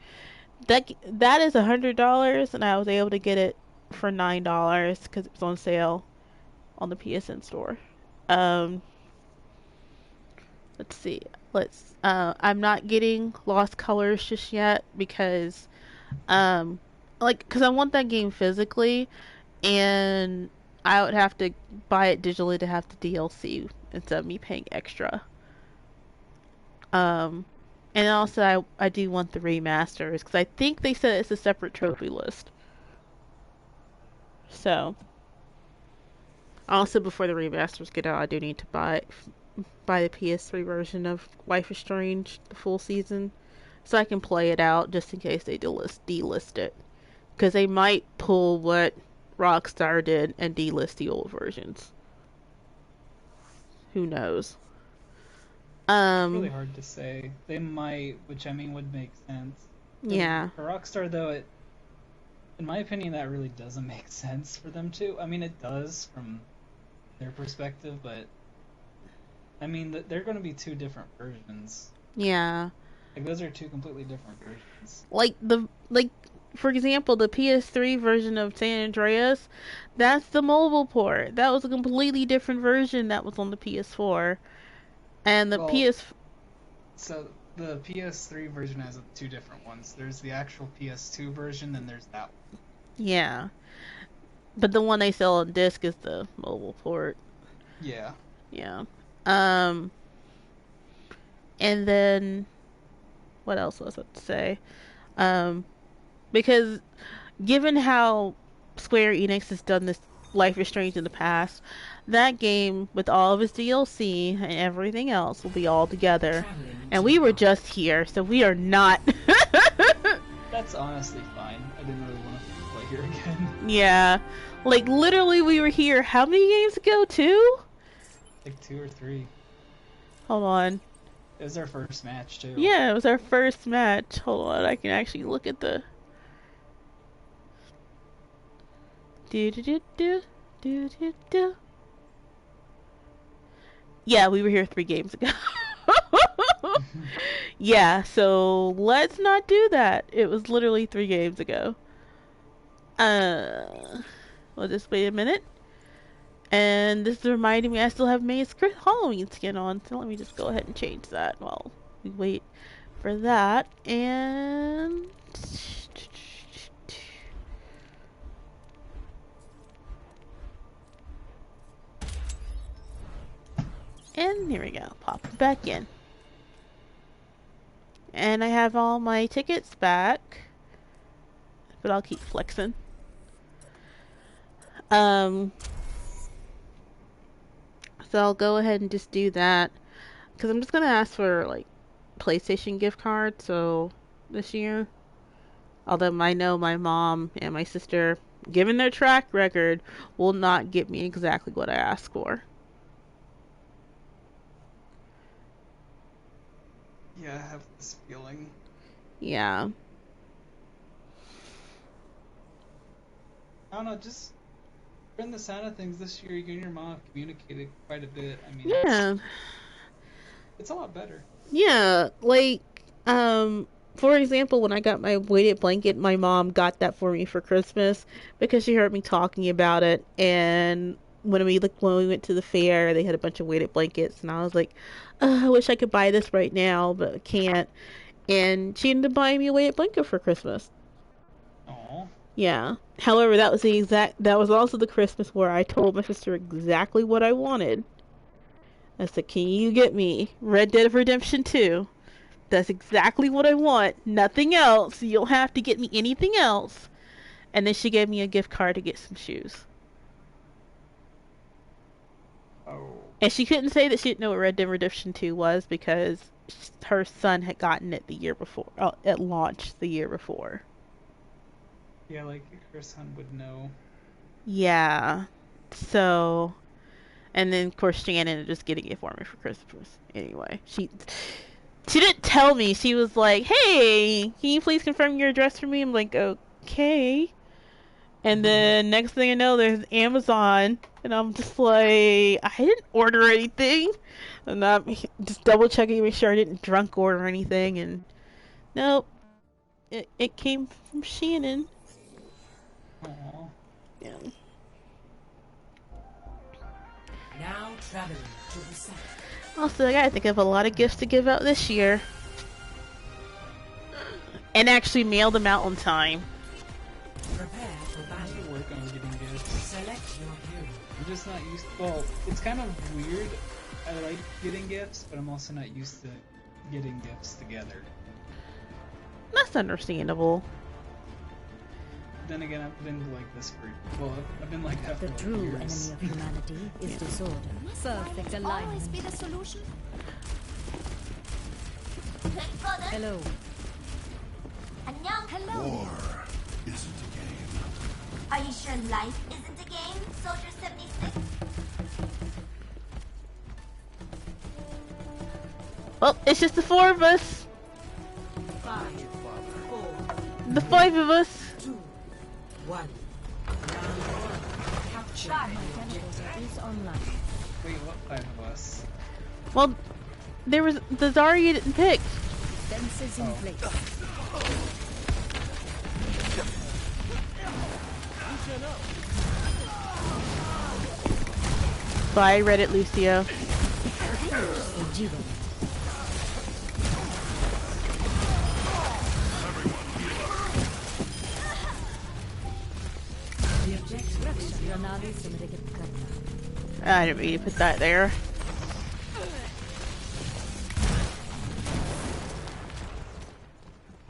That is $100, and I was able to get it for $9 because it was on sale on the PSN store. Um, let's see. I'm not getting Lost Colors just yet because um, because I want that game physically, and I would have to buy it digitally to have the DLC instead of me paying extra. Um, and also I do want the remasters because I think they said it's a separate trophy list. So also before the remasters get out, I do need to buy the PS3 version of Life is Strange, the full season, so I can play it out just in case they delist it, because they might pull what Rockstar did and delist the old versions. Who knows? It's really Um, hard to say. They might, which I mean would make sense. yeah, For Rockstar though, in my opinion, that really doesn't make sense for them to. I mean, it does from their perspective, but I mean, they're going to be 2 different versions. yeah. Like those are 2 completely different versions. Like for example, the PS3 version of San Andreas, that's the mobile port. That was a completely different version that was on the PS4. And the Well, PS so the PS3 version has 2 different ones. There's the actual PS2 version, and there's that one. yeah. But the one they sell on disc is the mobile port. Yeah. Yeah. Um and then what else was I to say? Um because given how Square Enix has done this Life is Strange in the past, that game with all of its DLC and everything else will be all together. Traveling And to we were Prague. just here, so we are not. That's honestly fine. I didn't really want to play here again. Yeah. Like literally we were here how many games ago? 2? Like 2 or 3. Hold on. It was our first match too. Yeah, it was our first match. Hold on, I can actually look at the do do do do do do do. Yeah, we were here 3 games ago. Yeah, so let's not do that. It was literally 3 games ago. Uh, we'll just wait a minute. And this is reminding me I still have May's Halloween skin on, so let me just go ahead and change that while we wait for that. And here we go. Pop it back in. And I have all my tickets back, but I'll keep flexing. So I'll go ahead and just do that, because I'm just gonna ask for like PlayStation gift card, so this year. Although I know my mom and my sister, given their track record, will not get me exactly what I asked for. Yeah, I have this feeling. Yeah. I don't know, just from the sound of things this year, you and your mom have communicated quite a bit. I mean, Yeah. it's a lot better. Yeah, like, for example, when I got my weighted blanket, my mom got that for me for Christmas because she heard me talking about it. And when we went to the fair, they had a bunch of weighted blankets, and I was like, I wish I could buy this right now, but I can't. And she ended up buying me a weighted blanket for Christmas. Aww. Yeah. However, that was also the Christmas where I told my sister exactly what I wanted. I said, can you get me Red Dead Redemption 2? That's exactly what I want. Nothing else. You don't have to get me anything else. And then she gave me a gift card to get some shoes. Oh. And she couldn't say that she didn't know what Red Dead Redemption 2 was because her son had gotten it the year before. At launch the year before. Yeah, like her son would know. Yeah. So, and then of course Shannon is just getting it for me for Christmas. Anyway, she didn't tell me. She was like, "Hey, can you please confirm your address for me?" I'm like, "Okay." And then next thing I know, there's Amazon, and I'm just like, I didn't order anything, and I'm just double checking, make sure I didn't drunk order anything, and nope, it came from Shannon. Aww. Yeah. Now traveling to the south. Also, I gotta think of a lot of gifts to give out this year, and actually mail them out on time. Prepare for I battle. need to work on getting gifts. Select your hero. I'm just not used. Well, it's kind of weird. I like getting gifts, but I'm also not used to getting gifts together. That's understandable. Then again, I've been like this for. Well, I've been like that for The like true years. enemy of humanity is disorder. Perfect Always alignment. be the solution. Hello. 안녕. Hello. War isn't a game. Are you sure life isn't a game, Soldier 76? Well, it's just the four of us. 5, 4, The five of us. 2, 1. Round 1. Capture the objective. Is online. Wait, what 5 of us? Well, there was the Zarya didn't pick. Fences in place. Bye, Reddit Lucio. Jiva. The objective is Granada Simrikit. I didn't mean to put that there.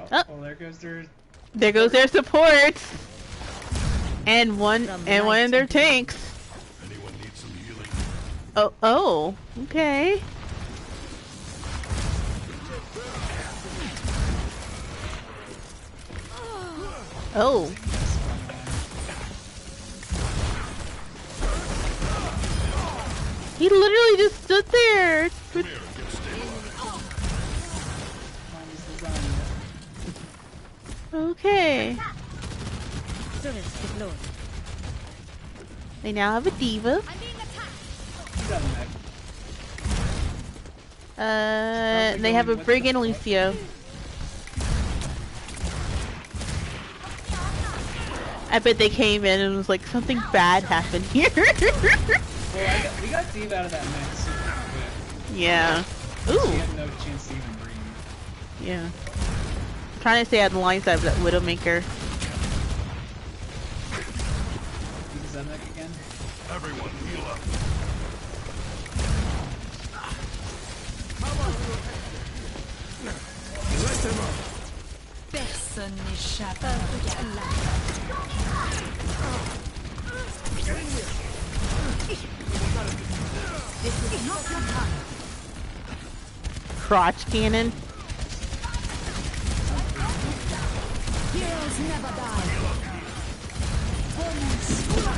Oh, Oh. well, There goes their supports. And one of their tanks. Anyone need some healing? Oh, okay. Oh. He literally just stood there. Come here, get stable. Okay. Turrets deployed. They now have a diva. They have a Brig and Lucio. I bet they came in and was like, something bad happened here. Well, we got Steve out of that mess super quick. Yeah. She Ooh. had no chance to even breathe. Yeah. I'm trying to stay on the line side of that Widowmaker. Use that mech again. Everyone heal up. Let them up. Personne n'échappe. Perfect alignment. This is not your time. Crotch cannon. Heroes never die.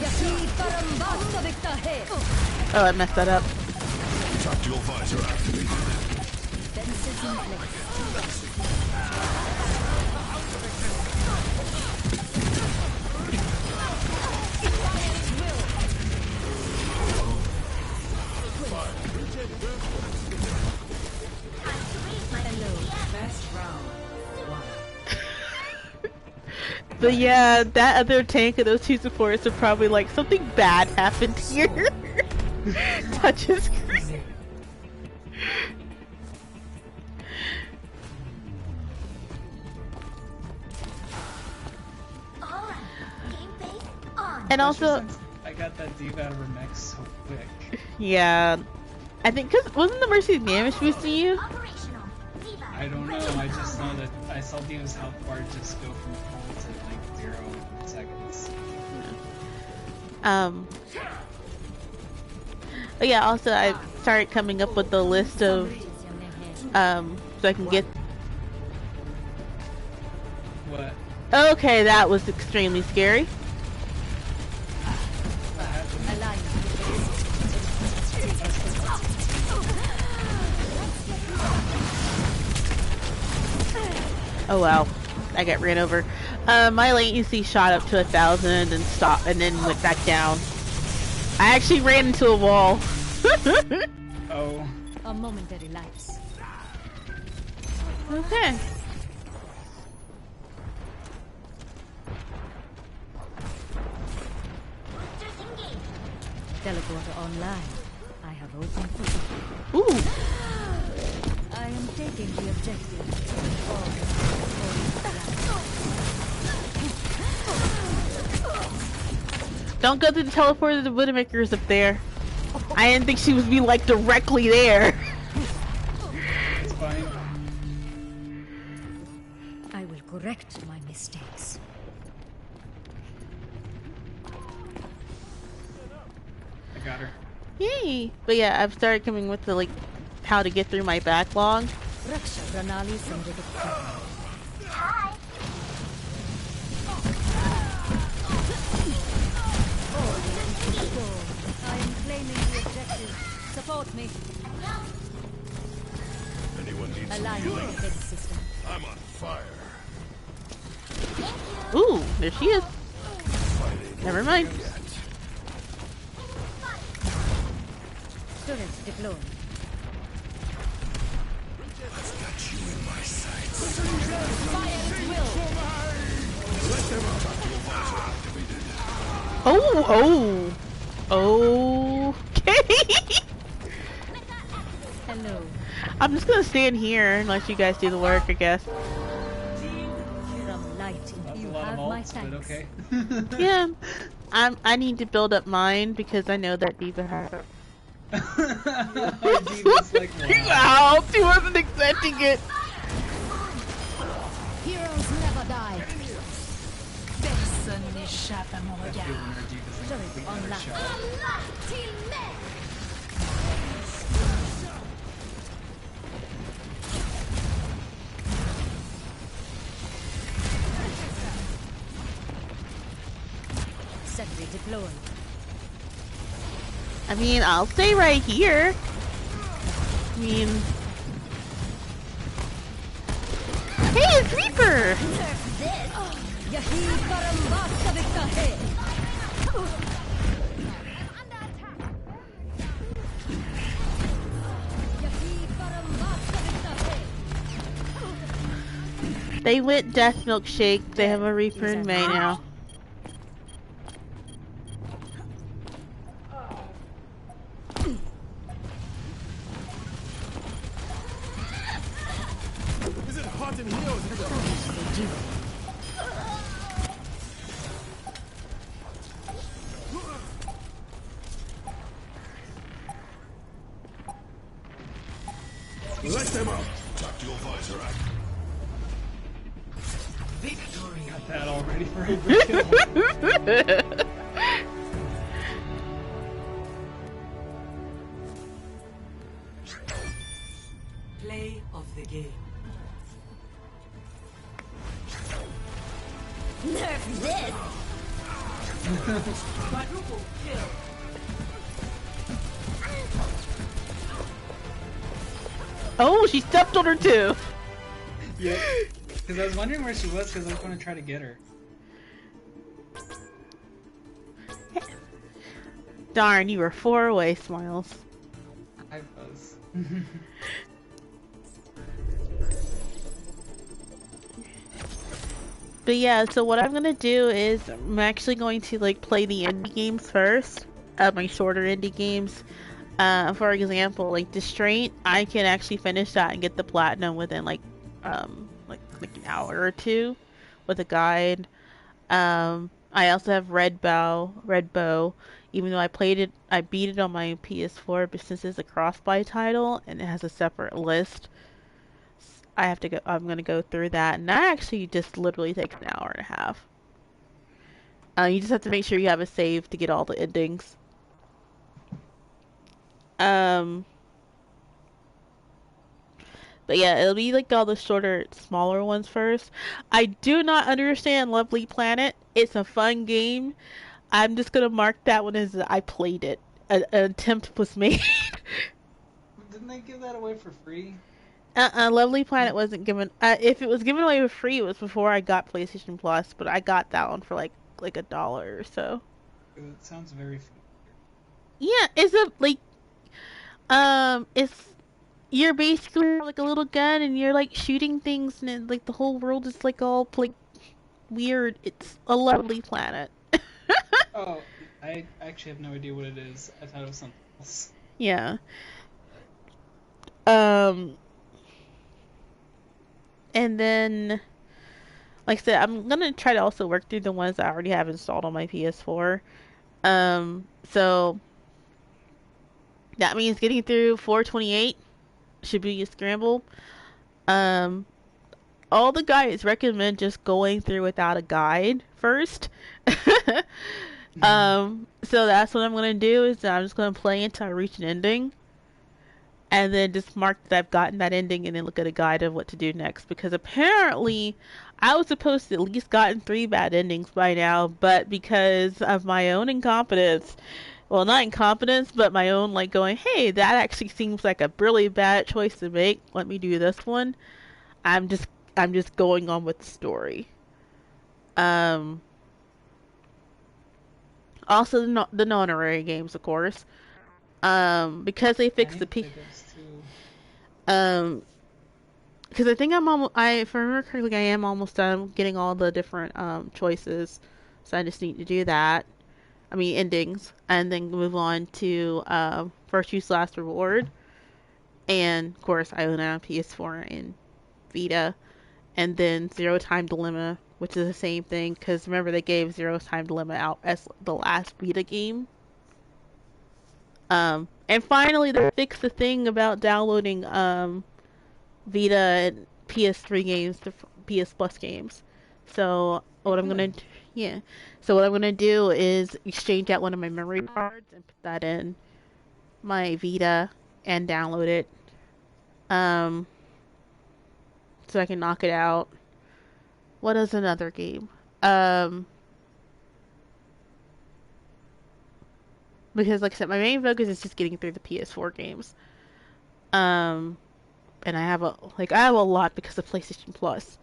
Yaki Parambasa Victahe. Oh, I messed that up. Tactical visor activated. Fences in place. First round. One. But yeah, that other tank and those two supports are probably like, something bad happened here. Touches screen. Alright, game face on. And also, Especially since I got that diva out of her mech so quick. yeah, I think, cause wasn't the Mercy damage boosting you? Operational. Diva. I don't know, I just know that I saw Diva's health bar just go from full to like 0 seconds. But yeah, also I started coming up with the list of, so I can get. What? Okay, that was extremely scary. Oh wow, I got ran over. My latency shot up to 1,000 and stopped, and then went back down. I actually ran into a wall. Oh. A momentary lapse. Okay. Boosters engaged. Teleporter online. I have opened position. Ooh. I am taking the objective. Don't go to the teleporter. The Widowmaker's up there. I didn't think she would be like directly there. It's fine. I will correct my mistakes. I got her. Yay! But yeah, I've started coming with the like how to get through my backlog. Raksha Pranali Samridha. Hi. I am claiming the objective. Support me. Anyone needs Align some with healing? the head system. I'm on fire. Ooh, there she is. Fighting Never mind. yet. Turret deployed. I've got you in my sights. Oh, oh. Okay. Hello. I'm just gonna stand here and let you guys do the work, I guess. From light, That's you a lot have of my ults, but thanks. okay. Yeah, I need to build up mine because I know that Diva has. Our Diva's like, wow. Wow, she wasn't expecting it. Heroes never die. Personne n'échappe à mon That regard. feeling our Diva's in Turret complete online. shot. Sentry deployed. I mean, I'll stay right here. I mean, hey, it's Reaper. Yahi Parambasa Victahe. Yahi Parambasa Victahe. They went Death Milkshake. They have a Reaper in May now. Is it hot in here or is it cold? Let them out. Tactical visor act. Victory. Got that all ready for every kill. Play of the game. Nerf this! Quadruple kill. Oh, she stepped on her too. Yep. Because I was wondering where she was because I was going to try to get her. Darn, you were 4 away, Smiles. I was. But yeah, so what I'm gonna do is I'm actually going to like play the indie games first, my shorter indie games. For example, like Distraint, I can actually finish that and get the platinum within like an hour or two with a guide. I also have Red Bow. Even though I beat it on my PS4, but since it's a cross-buy title and it has a separate list, I'm gonna go through that, and that actually just literally takes an hour and a half. You just have to make sure you have a save to get all the endings. But yeah, it'll be like all the shorter, smaller ones first. I do not understand Lovely Planet. It's a fun game. I'm just gonna mark that one as I played it. An attempt was made. Didn't they give that away for free? Lovely Planet wasn't given. If it was given away for free, it was before I got PlayStation Plus. But I got that one for like $1 or so. It sounds very familiar. Yeah, it's you're basically like a little gun and you're like shooting things and like the whole world is like all like weird. It's a Lovely Planet. Oh, I actually have no idea what it is. I thought it was something else. Yeah. And then, like I said, I'm gonna try to also work through the ones I already have installed on my PS4. So that means getting through 428 should be a scramble. All the guides recommend just going through without a guide first. So that's what I'm gonna do is I'm just gonna play until I reach an ending. And then just mark that I've gotten that ending and then look at a guide of what to do next. Because apparently I was supposed to at least gotten 3 bad endings by now, but because of my own incompetence, well, not incompetence, but my own like going, hey, that actually seems like a really bad choice to make. Let me do this one. I'm just going on with the story. Also the non-honorary games, of course. Because they fixed because I think if I remember correctly, I am almost done getting all the different choices, so I just need to do that. I mean endings, and then move on to first use last reward, and of course I own it on PS4 and Vita, and then Zero Time Dilemma, which is the same thing because remember they gave Zero Time Dilemma out as the last Vita game. And finally, they fixed the thing about downloading Vita and PS3 games to PS Plus games. So what I'm gonna do is exchange out one of my memory cards and put that in my Vita and download it. So I can knock it out. What is another game? Because like I said, my main focus is just getting through the PS4 games. And I have a lot because of PlayStation Plus.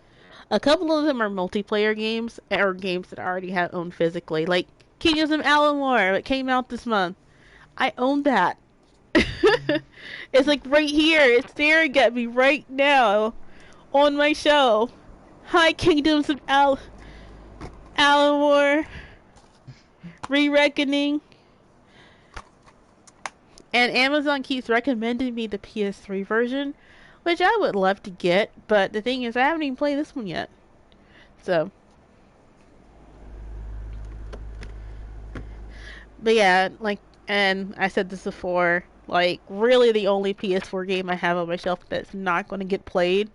A couple of them are multiplayer games or games that I already have owned physically, like Kingdoms of Amalur that came out this month. I own that. It's like right here. It's staring at me right now on my show. Hi, Kingdoms of Amalur. Re-Reckoning. And Amazon keeps recommending me the PS3 version, which I would love to get, but the thing is I haven't even played this one yet. So. But yeah, like, and I said this before, like, really the only PS4 game I have on my shelf that's not going to get played,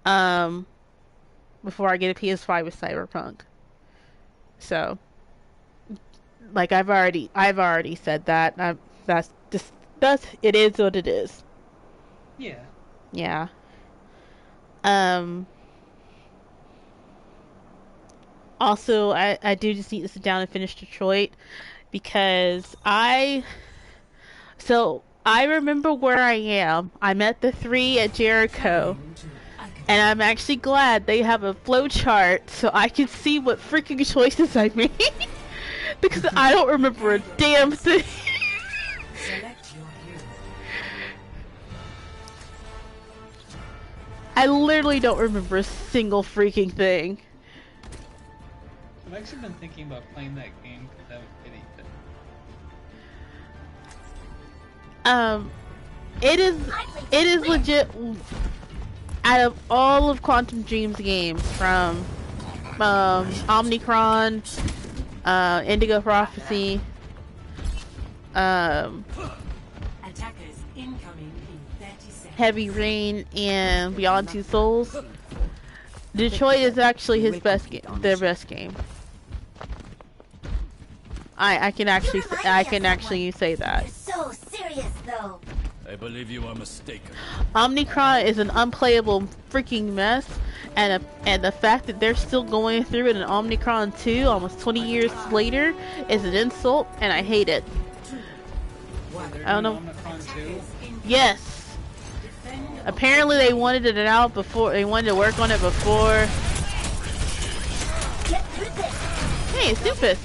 before I get a PS5 is Cyberpunk. So. Like, I've already said that. It is what it is. Yeah. Yeah. Also, I do just need to sit down and finish Detroit because I remember where I am. I'm at the 3 at Jericho. And I'm actually glad they have a flow chart so I can see what freaking choices I made. Because I don't remember a damn thing. I literally don't remember a single freaking thing. I've actually been thinking about playing that game because that would get it is legit. Out of all of Quantum Dream's games, from Omnicron, Indigo Prophecy, Heavy Rain, and Beyond Two Souls, Detroit is actually his best game, their best game. I can actually say that. So serious though. I believe you are mistaken. Omnicron is an unplayable freaking mess, and the fact that they're still going through it in Omnicron 2 almost 20 years later is an insult, and I hate it. I don't know. Yes. Apparently they wanted it out before. They wanted to work on it before. Hey, Stupid.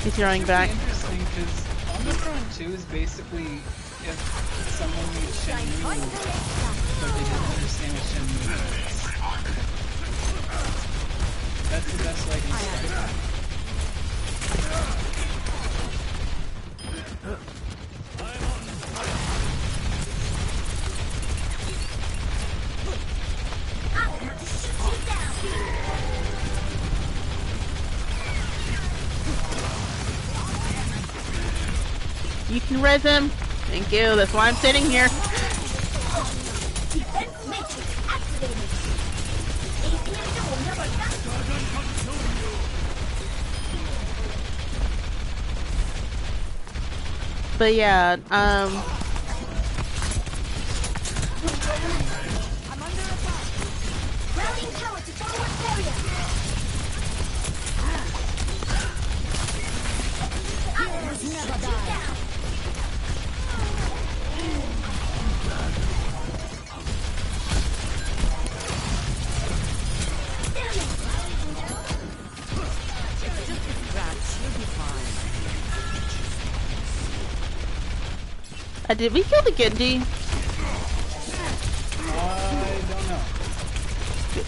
He's running back. Interesting because Omicron 2 is basically if someone needs Shenmue, but they didn't understand what Shenmue is. That's the best way I can describe it. You can res him. Thank you. That's why I'm sitting here. But yeah, I'm under attack. Routing power to forward area. Never die. did we kill the Genji? I don't know.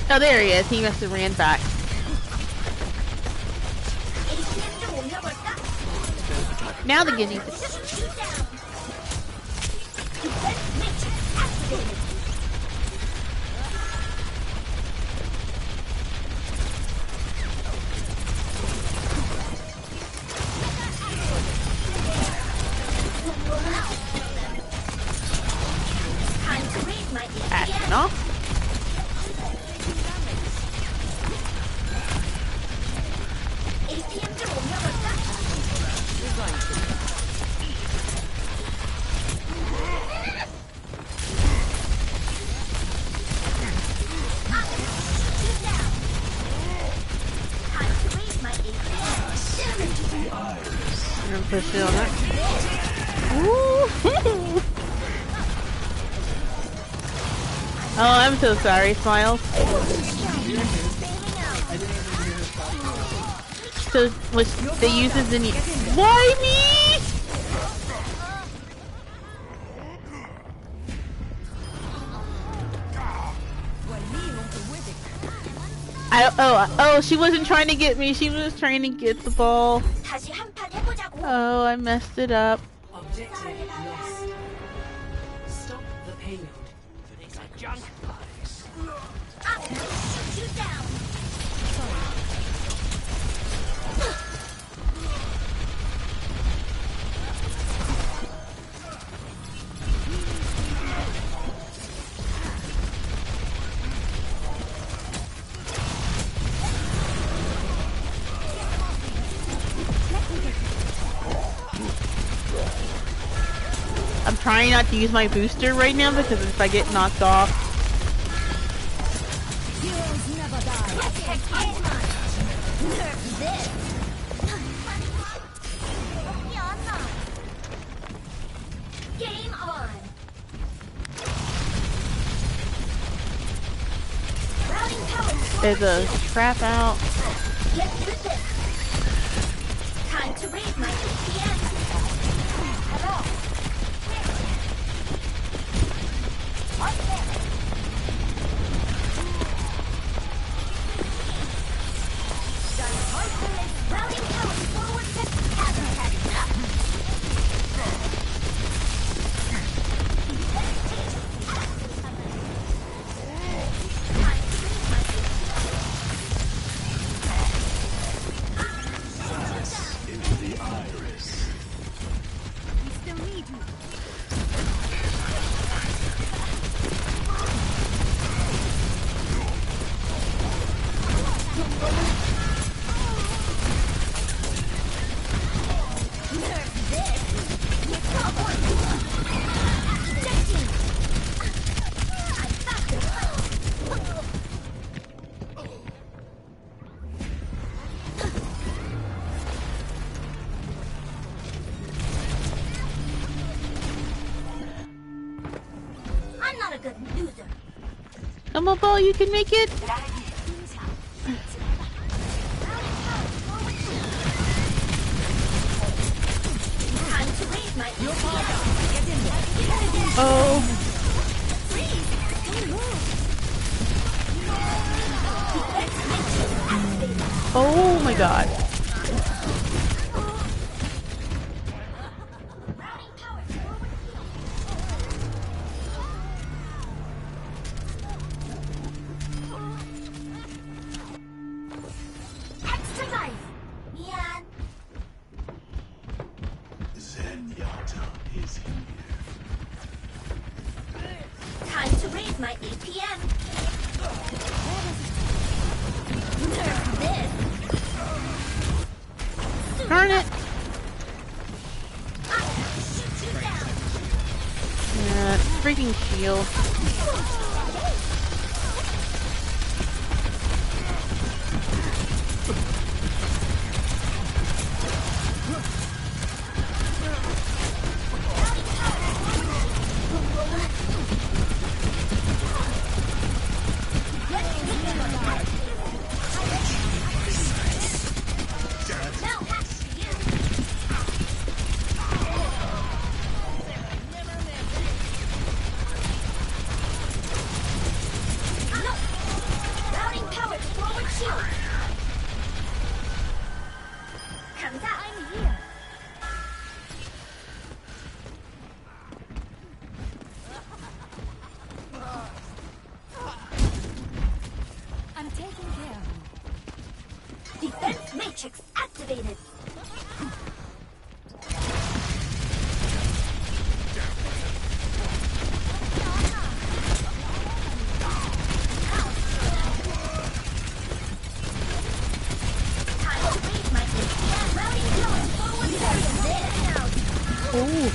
Oh, there he is. He must have ran back. Now the Genji. Action off. I'm gonna push it on that. Ooh. Oh, I'm so sorry, Smiles. So, what they use is in why me? Oh, she wasn't trying to get me. She was trying to get the ball. Oh, I messed it up. Objective lost. Stop the payload. These are junk pies. I'm trying not to use my booster right now because if I get knocked off. Heroes never die. Nerf this. Game on. Routing power. There's a trap out. Get with this. Time to raise my APM. Hello. Routing power forward to haven't had enough. We still need you. Nerf this. You cowboy. Ejecting. I got this. I'm not a good loser. Come on, ball, you can make it. Time to raise my Oh, oh my God. extra life. Mian. Zenyatta is here. Time to raise my APM. Nerf this. Darn it. I'll shoot you down. Yeah, freaking shield. Now back to you. No. Routing power to forward shield. Comes out. I'm here. I'm taking care of you. Defense matrix activated. Time to raise my APM. Routing power forward shield. Oh,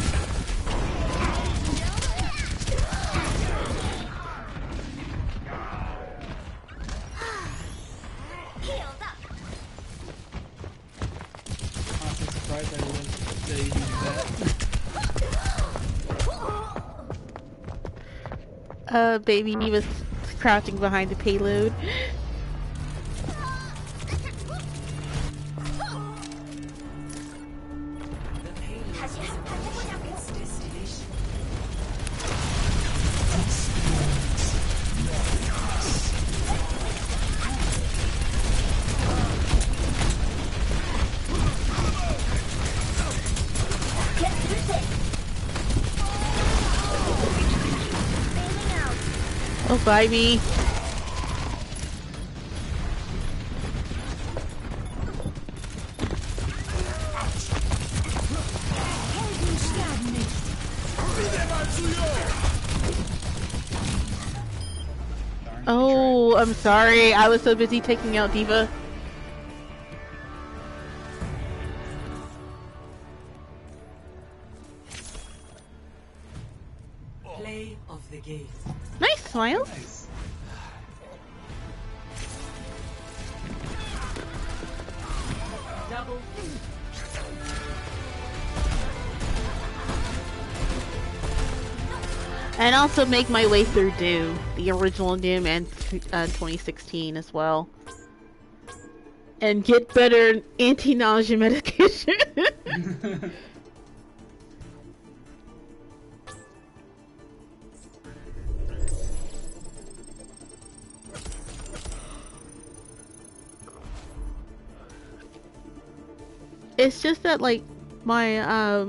Healed up. Honestly surprised I was that you did that. baby, he was crouching behind the payload. The payload is its destination. Get with it. Failing out. Oh, bye me. Helden sterben nicht. Oh, I'm sorry. I was so busy taking out Diva. Play of the game. Nice smile. Nice. Double. And also make my way through Doom, the original Doom, and 2016 as well. And get better anti-nausea medication. It's just that, like, my,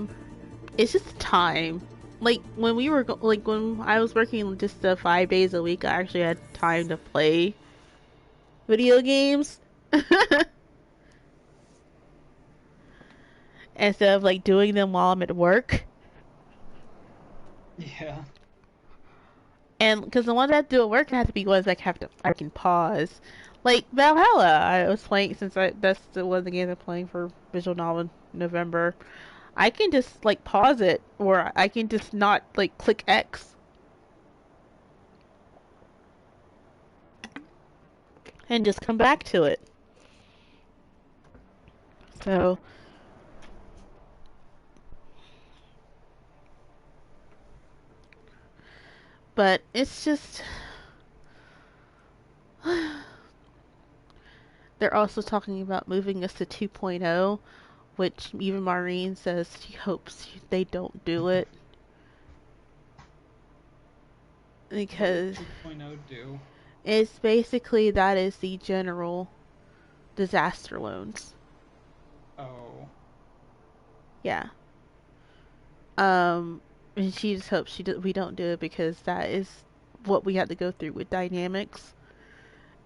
it's just time. Like, when we were, like, when I was working just 5 days a week, I actually had time to play video games. Instead of, like, doing them while I'm at work. Yeah. And, because the ones I have to do at work have to be ones I can pause. Like, Valhalla, I was playing, that's one of the games I'm playing for Visual Novel November. I can just, like, pause it, or I can just not, like, click X. And just come back to it. So... But it's just... They're also talking about moving us to 2.0, which even Maureen says she hopes they don't do it. Because what did 2.0 do? It's basically that is the general disaster loans. Oh. Yeah. And she just hopes we don't do it because that is what we had to go through with Dynamics.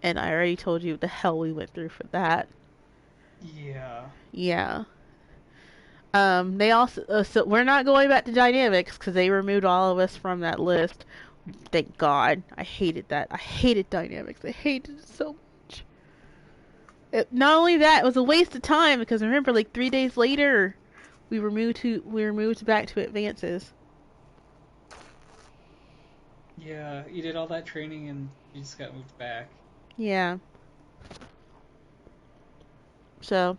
And I already told you what the hell we went through for that. Yeah. Yeah. They also so we're not going back to Dynamics because they removed all of us from that list. Thank God. I hated that. I hated Dynamics. I hated it so much. Not only that, it was a waste of time because remember, like 3 days later, we were moved back to Advances. Yeah, you did all that training and you just got moved back. Yeah. So.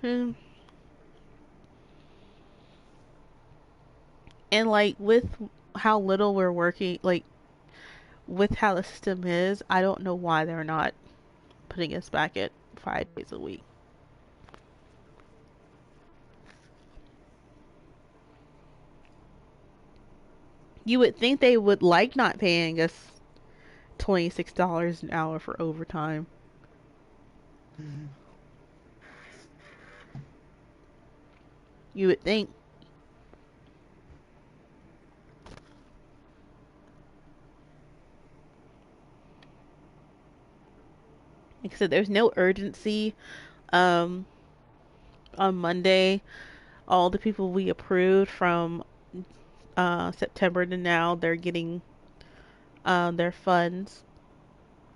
And like with how little we're working, like with how the system is, I don't know why they're not putting us back at 5 days a week. You would think they would like not paying us $26 an hour for overtime. Mm-hmm. You would think. Like I said, there's no urgency. On Monday, all the people we approved from September to now, they're getting their funds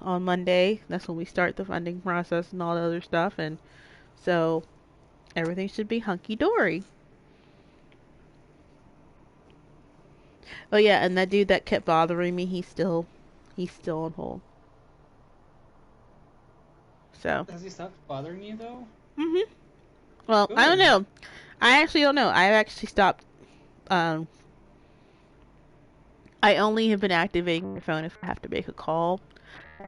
on Monday. That's when we start the funding process and all the other stuff. And so everything should be hunky-dory. Oh yeah, and that dude that kept bothering me, he's still on hold. So. Has he stopped bothering you though? Mhm. Well, Good. I don't know. I actually don't know. I've actually stopped. I only have been activating my phone if I have to make a call. For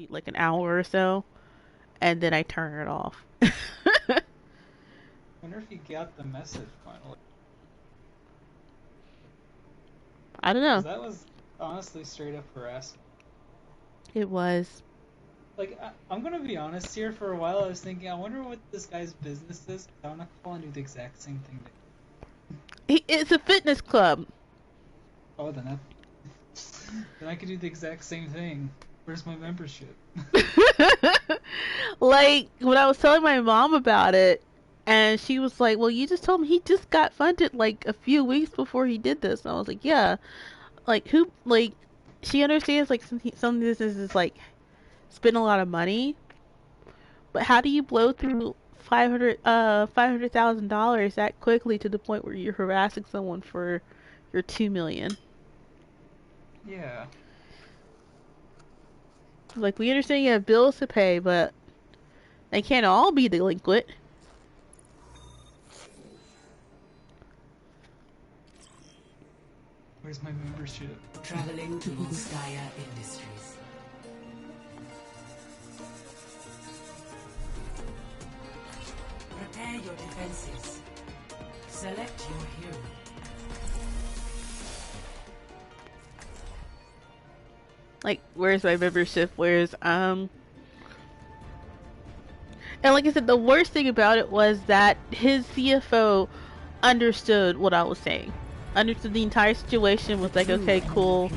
like an hour or so, and then I turn it off. Wonder if you got the message finally. I don't know. That was honestly straight up harassment. It was. Like, I'm gonna be honest here. For a while, I was thinking, I wonder what this guy's business is. I wanna call and do the exact same thing. It's a fitness club. Oh, then I could do the exact same thing. Where's my membership? Like, when I was telling my mom about it, and she was like, well, you just told me he just got funded, like, a few weeks before he did this. And I was like, yeah. Like, who, like, she understands, like, some businesses is, like, spend a lot of money. But how do you blow through $500,000 that quickly to the point where you're harassing someone for your $2 million? Yeah. Like, we understand you have bills to pay, but They can't all be delinquent. Where's my membership? Traveling to Volskaya Industries. Prepare your defenses. Select your hero. Like, where's my membership? And like I said, the worst thing about it was that his CFO understood what I was saying. Understood the entire situation, was like, okay, cool.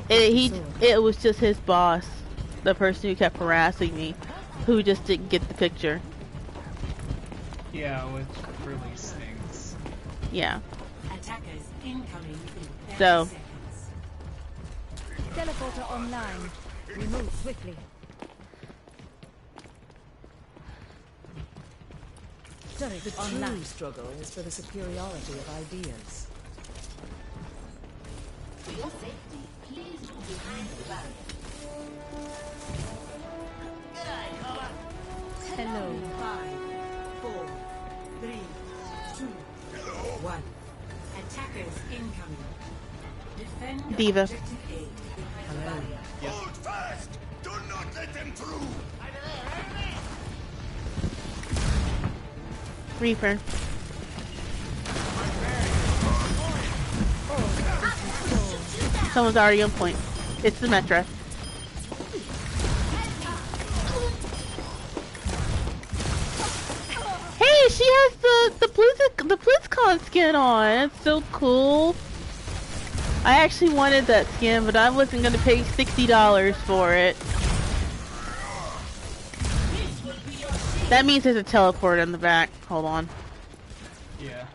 It was just his boss, the person who kept harassing me, who just didn't get the picture. Yeah, which really stinks. Yeah. Attackers incoming in 30 So. seconds. Teleporter online. We move swiftly. Turret The online. true struggle is for the superiority of ideas. For your safety, please move behind the barrier. Hello. 5, 4, 3, 2, 1. Attackers incoming. Defend Diva. objective A. Hello. Hold fast! Do not let them through! Reaper. Someone's already on point. It's the Metra. Hey, she has the BlizzCon skin on. It's so cool. I actually wanted that skin, but I wasn't gonna pay $60 for it. That means there's a teleport in the back. Hold on. Yeah.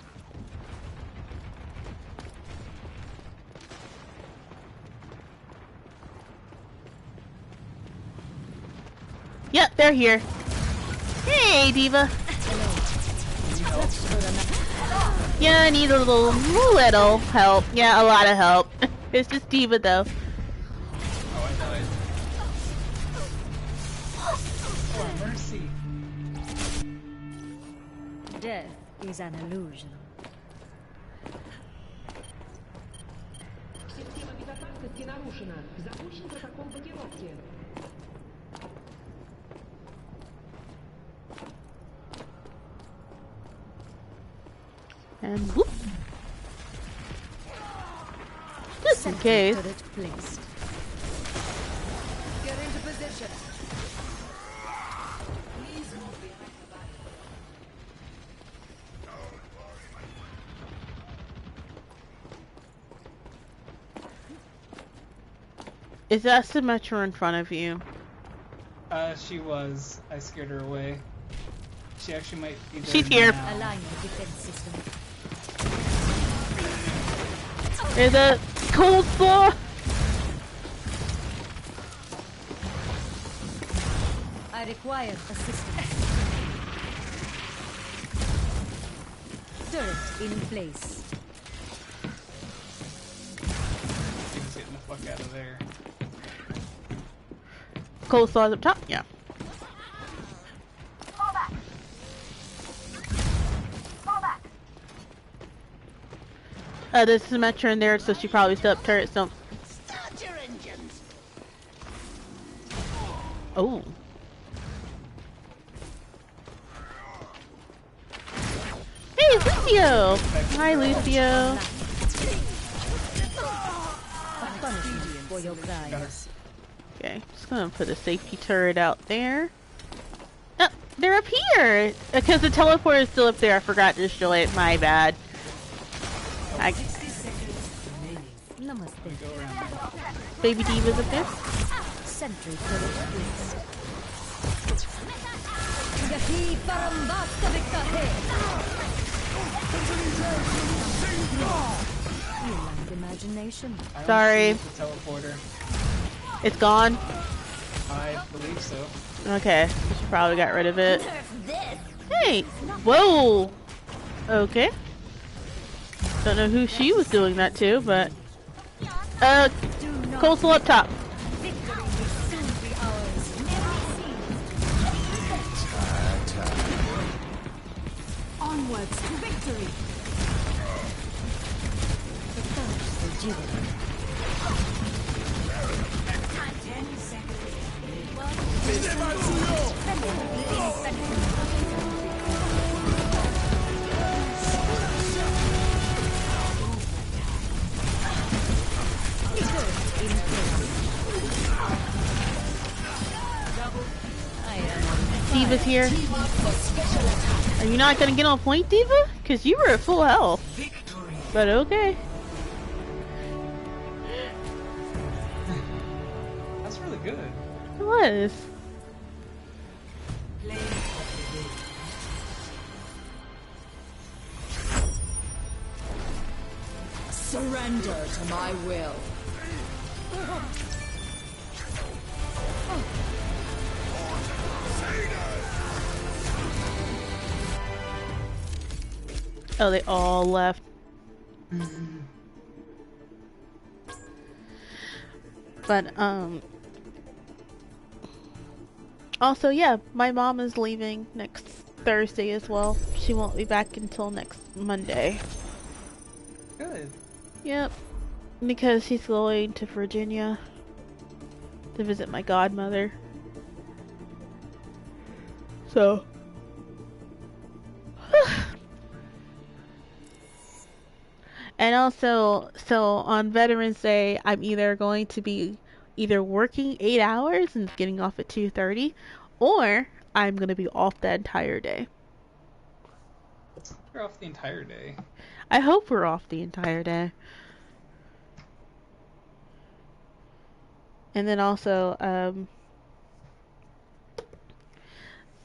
Yep, they're here. Hey, Diva. Yeah, I need a little help. Yeah, a lot of help. It's just Diva, though. Oh, I died. Oh, mercy. Death is an illusion. Система безопасности нарушена. Запущен протокол блокировки. And whoop. Just in case. Turret placed. Get into position. Is that Symmetra in front of you? She was. I scared her away. She actually might be there. She's here. now. Align the defense system. There's a coleslaw. I require assistance. Turret in place. She's getting the fuck out of there. Coleslaw's up top. Yeah. Fall back. Fall back. There's Symmetra in there, so she probably still up turret. So. Start your engines. Oh. Hey, Lucio! Hi, Lucio. A punishment for your crimes. Okay, just gonna put a safety turret out there. Oh, they're up here! Because the teleport is still up there. I forgot to destroy it. My bad. 60 seconds remaining. Namaste. Baby Diva's up there. Sentry turret placed. Gahi parambasta viktahe. You lack imagination. I don't Sorry. see the teleporter. It's gone? I believe so. Okay, we should probably got rid of it. Nerf this. Hey! Whoa! Okay. Don't know who she was doing that to, but... Coastal up top. Victory will soon be ours. Onwards to victory. The first agility. 10 seconds. Diva's here. Are you not gonna get on point, Diva? Because you were at full health. Victory. But okay. That's really good. It was. Play of the game. Surrender to my will. Oh, they all left. But, also, yeah, my mom is leaving next Thursday as well. She won't be back until next Monday. Good. Yep. Because she's going to Virginia to visit my godmother. So. And also, so on Veterans Day, I'm either going to be working 8 hours and getting off at 2:30, or I'm going to be off that entire day. You're off the entire day. I hope we're off the entire day. And then also,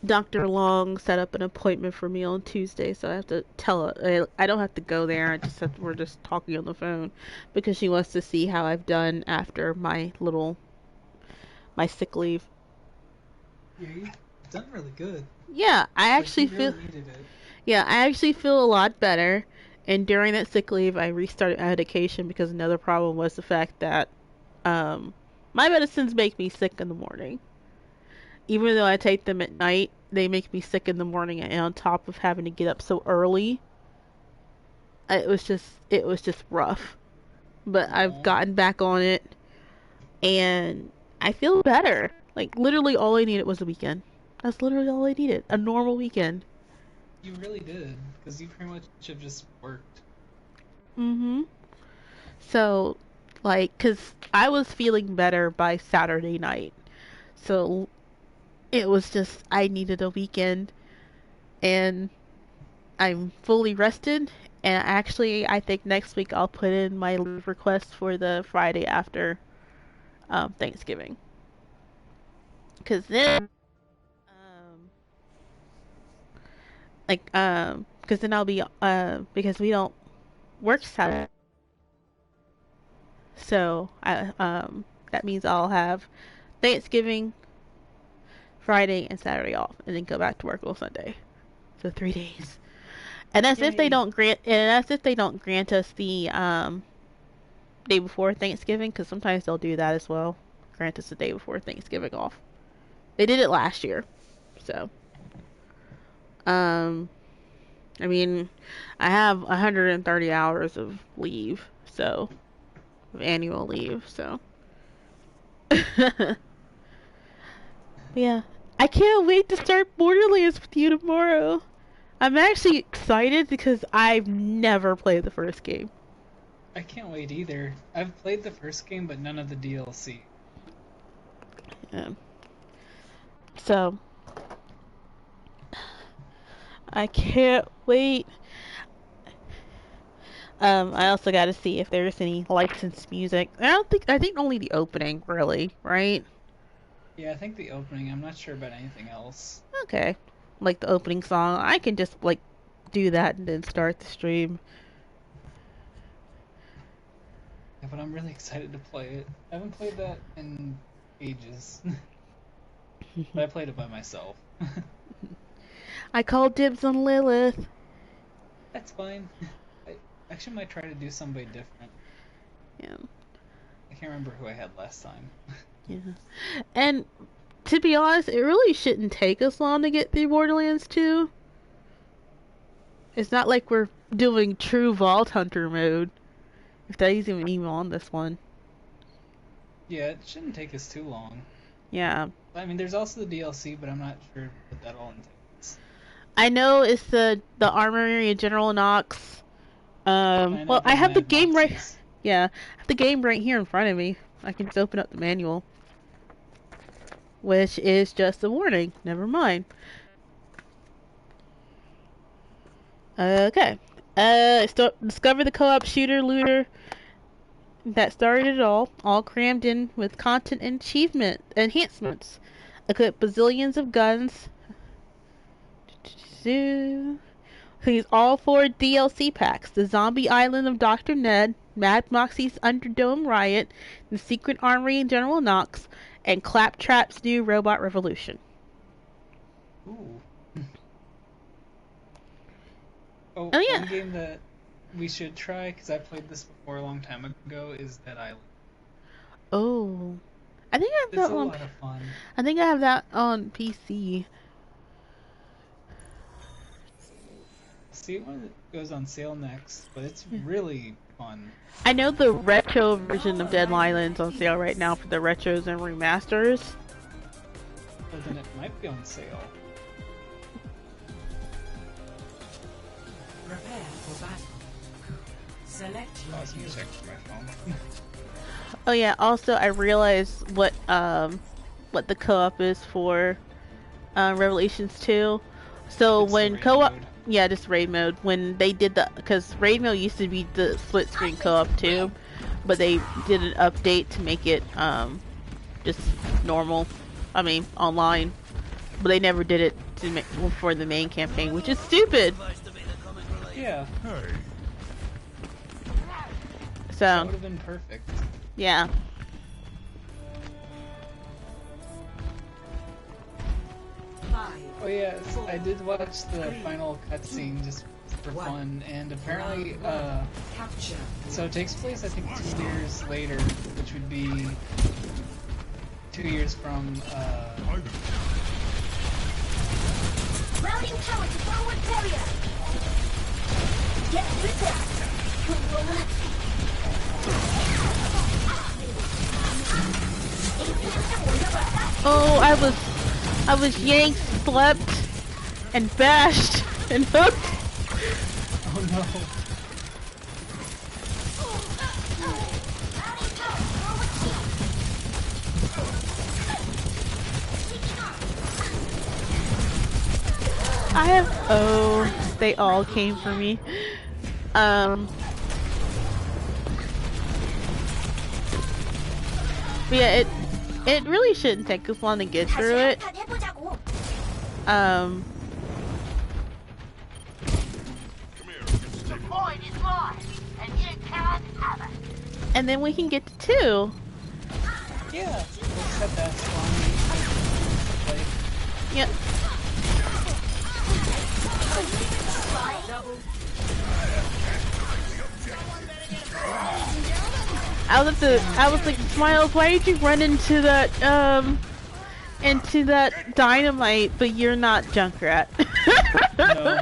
Dr. Long set up an appointment for me on Tuesday, so I have to tell her. I don't have to go there. We're just talking on the phone because she wants to see how I've done after my sick leave. Yeah, you've done really good. Yeah, I actually you feel. really needed it. Yeah, I actually feel a lot better. And during that sick leave, I restarted medication because another problem was the fact that my medicines make me sick in the morning. Even though I take them at night, they make me sick in the morning, and on top of having to get up so early, it was just rough. But I've gotten back on it, and I feel better. Like, literally all I needed was a weekend. That's literally all I needed. A normal weekend. You really did, because you pretty much have just worked. Mm-hmm. So, like, because I was feeling better by Saturday night. So, it was just, I needed a weekend, and I'm fully rested, and actually, I think next week I'll put in my leave request for the Friday after Thanksgiving. Because then, because then I'll be, because we don't work Saturday. So, that means I'll have Thanksgiving, Friday, and Saturday off, and then go back to work on Sunday. So 3 days. And that's if they don't grant us the day before Thanksgiving, because sometimes they'll do that as well. Grant us the day before Thanksgiving off. They did it last year. So I mean, I have 130 hours of leave, so of annual leave, so yeah. I can't wait to start Borderlands with you tomorrow. I'm actually excited because I've never played the first game. I can't wait either. I've played the first game, but none of the DLC. Yeah. So, I can't wait. I also got to see if there's any licensed music. I think only the opening, really, right? Yeah, I think the opening. I'm not sure about anything else. Okay. Like the opening song. I can just, like, do that and then start the stream. Yeah, but I'm really excited to play it. I haven't played that in ages. But I played it by myself. I called dibs on Lilith. That's fine. I actually might try to do somebody different. Yeah. I can't remember who I had last time. Yeah. And to be honest, it really shouldn't take us long to get through Borderlands 2. It's not like we're doing true Vault Hunter mode. If that is even on this one. Yeah, it shouldn't take us too long. Yeah. I mean, there's also the DLC, but I'm not sure what that all entails. I know it's the Armory of General Knox. Well, I have the game right. Yeah, I have the game right here in front of me. I can just open up the manual, which is just a warning. Never mind. Okay. Discover the co-op shooter looter that started it all crammed in with content and achievement enhancements. Equip bazillions of guns. He's all 4 DLC packs: the Zombie Island of Dr. Ned, Mad Moxie's Underdome Riot, the Secret Armory in General Knox, and Claptrap's new Robot Revolution. Ooh. Oh, yeah. One game that we should try, because I played this before a long time ago, is Dead Island. Oh. I think I have that on. It's a lot of fun. I think I have that on PC. See when it goes on sale next, but it's really fun. I know the retro version of Dead Island's on sale right now for the retros and remasters. Well, then it might be on sale. Prepare for battle. Select your Check my phone. Oh yeah, also I realized what the co-op is for Revelations 2. So it's when co-op yeah, just raid mode. When they did because raid mode used to be the split screen co-op too, but they did an update to make it just normal. I mean, online. But they never did it to make for the main campaign, which is stupid. Yeah. So that would have been perfect. Yeah. Oh yeah, so I did watch the final cutscene just for fun, and apparently, so it takes place I think 2 years later, which would be 2 years from, Routing power to forward barrier! Get prepared! Oh, I was yanked, slept, and bashed, and hooked. Oh no. Oh, they all came for me. But yeah, it really shouldn't take us long to get through it. And then we can get to 2. Yeah, except that's long. Yep. I was like, Smiles, why did you run into that dynamite, but you're not Junkrat? No.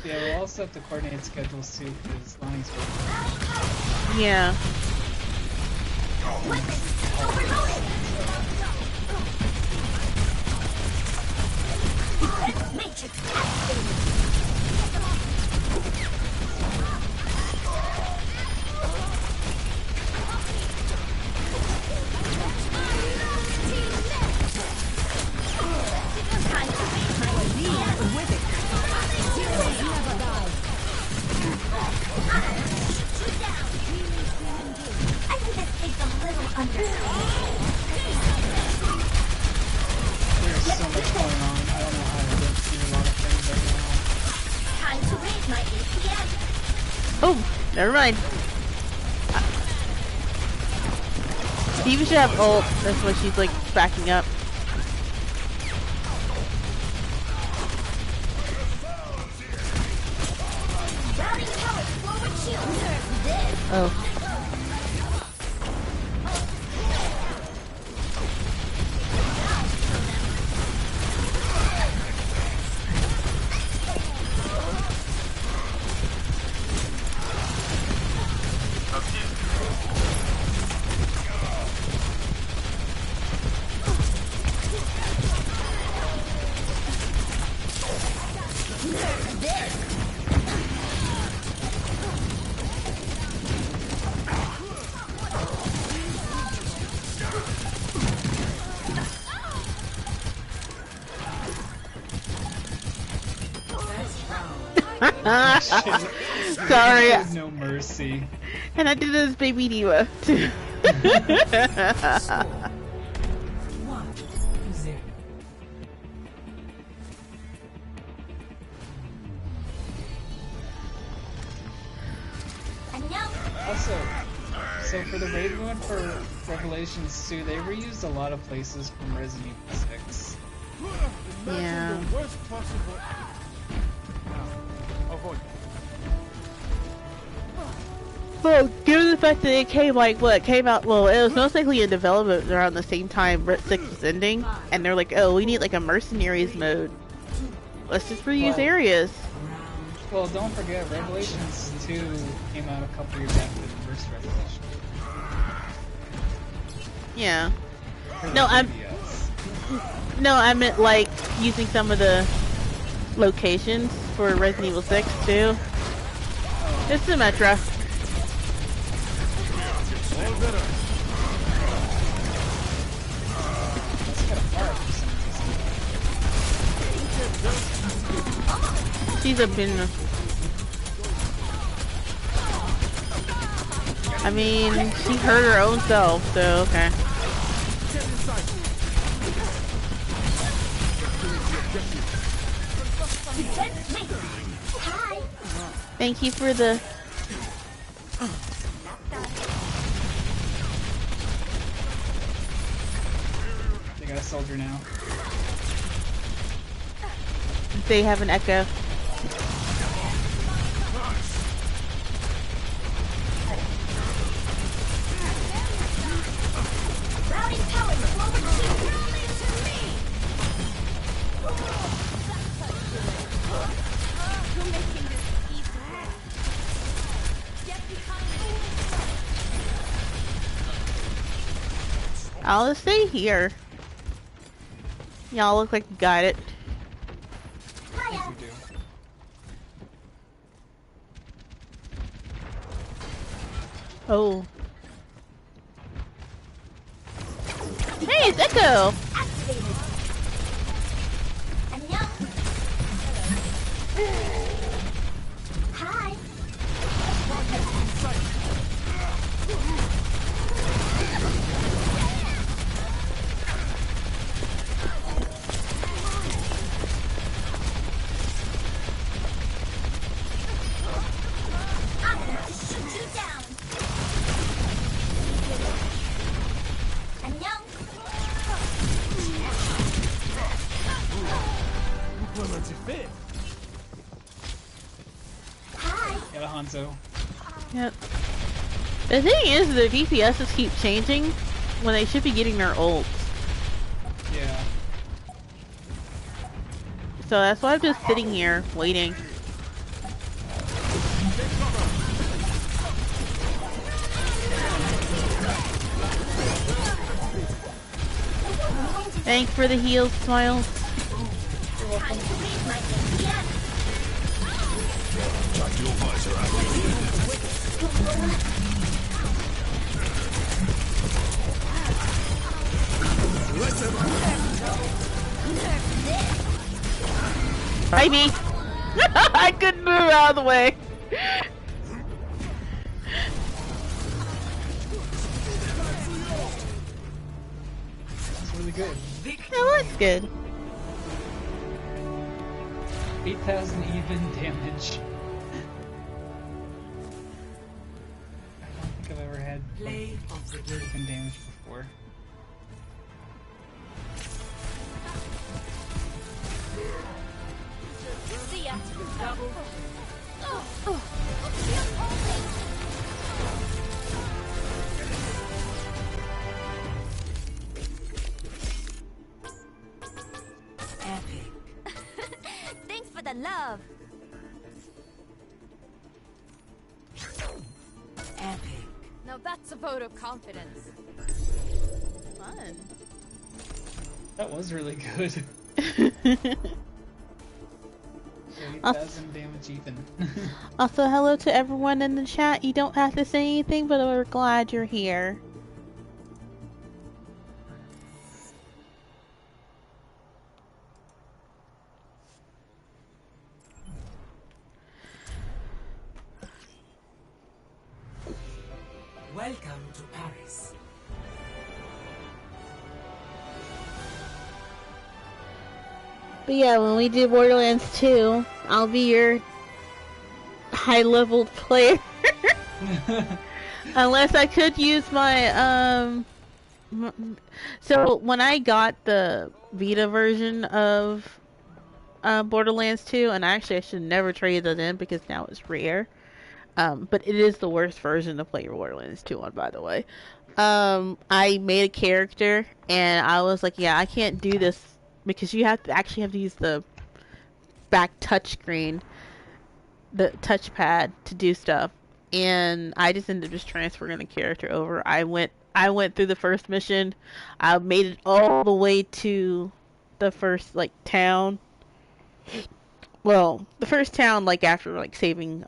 Yeah, we'll also have to coordinate schedules too, because Lonnie's working. Yeah. There's so much going on. I don't know how to get through a lot of things right now. Time to raise my APM. Oh, never mind. Steve should have ult. That's why she's like backing up. Oh. Sorry. Showed no mercy. And I did this baby diva too. 1-0. Also, so for the raid mode for Revelations 2, they reused a lot of places from Resident Evil 6. Yeah. The worst possible. Avoid. Well, given the fact that it came came out, well, it was most likely in development around the same time Ret 6 was ending, and they're like, oh, we need like a mercenaries mode. Let's just reuse areas. Well, don't forget, Revelations 2 came out a couple years after the first Revelation. Yeah. No, I meant like using some of the locations for Resident Evil 6 too. It's Symmetra. She's a bin. I mean, she hurt her own self, so okay. Thank you for the... They got a soldier now. They have an echo. I'll just stay here. Y'all look like you got it. Yes, we do. Oh. Hey, it's Echo! Hi. Got a Hanzo. Yep. The thing is, the DPSs keep changing when they should be getting their ults. Yeah. So that's why I'm just sitting here, waiting. Thanks for the heals, Smiles. You're welcome. Hi, me. I couldn't move out of the way. That's really good. Oh, that's good. 8,000 even damage. I don't think I've ever had Play of the game. even damage before. See ya. Epic. Thanks for the love. Epic. Now that's a vote of confidence. Fun. That was really good. 8,000 damage even. Also, hello to everyone in the chat. You don't have to say anything, but we're glad you're here. Welcome to Paris. But yeah, when we do Borderlands 2, I'll be your high-leveled player. Unless I could use my, So, when I got the Vita version of Borderlands 2, and actually I should never trade that in because now it's rare. But it is the worst version to play Borderlands 2 on, by the way. I made a character, and I was like, yeah, I can't do this because you have to use the back touchscreen, the touchpad to do stuff. And I just ended up just transferring the character over. I went through the first mission. I made it all the way to the first town. Well, the first town after saving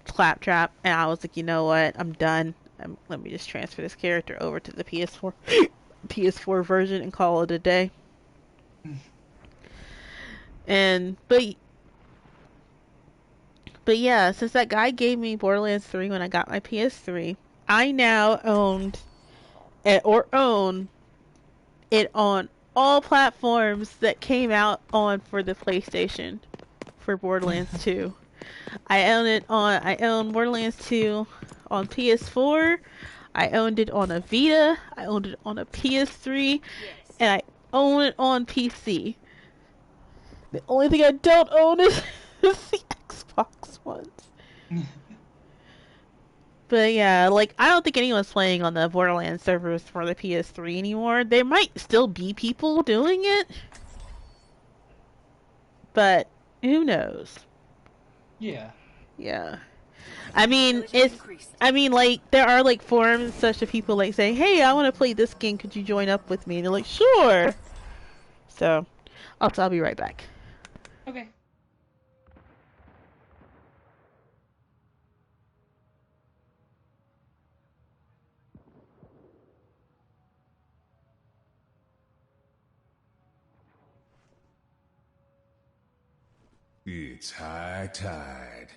Claptrap, and I was like, you know what? I'm done. Let me just transfer this character over to the PS4 version and call it a day. But yeah, since that guy gave me Borderlands 3 when I got my PS3, I now own it on all platforms that came out for the PlayStation for Borderlands 2. I own Borderlands 2 on PS4. I owned it on a Vita. I owned it on a PS3, and I own it on PC. The only thing I don't own is the Xbox ones. But yeah, I don't think anyone's playing on the Borderlands servers for the PS3 anymore. There might still be people doing it, but who knows? Yeah. Yeah. I mean, there are forums such that people saying, "Hey, I want to play this game. Could you join up with me?" And they're like, "Sure." So, I'll be right back. Okay. It's high tide.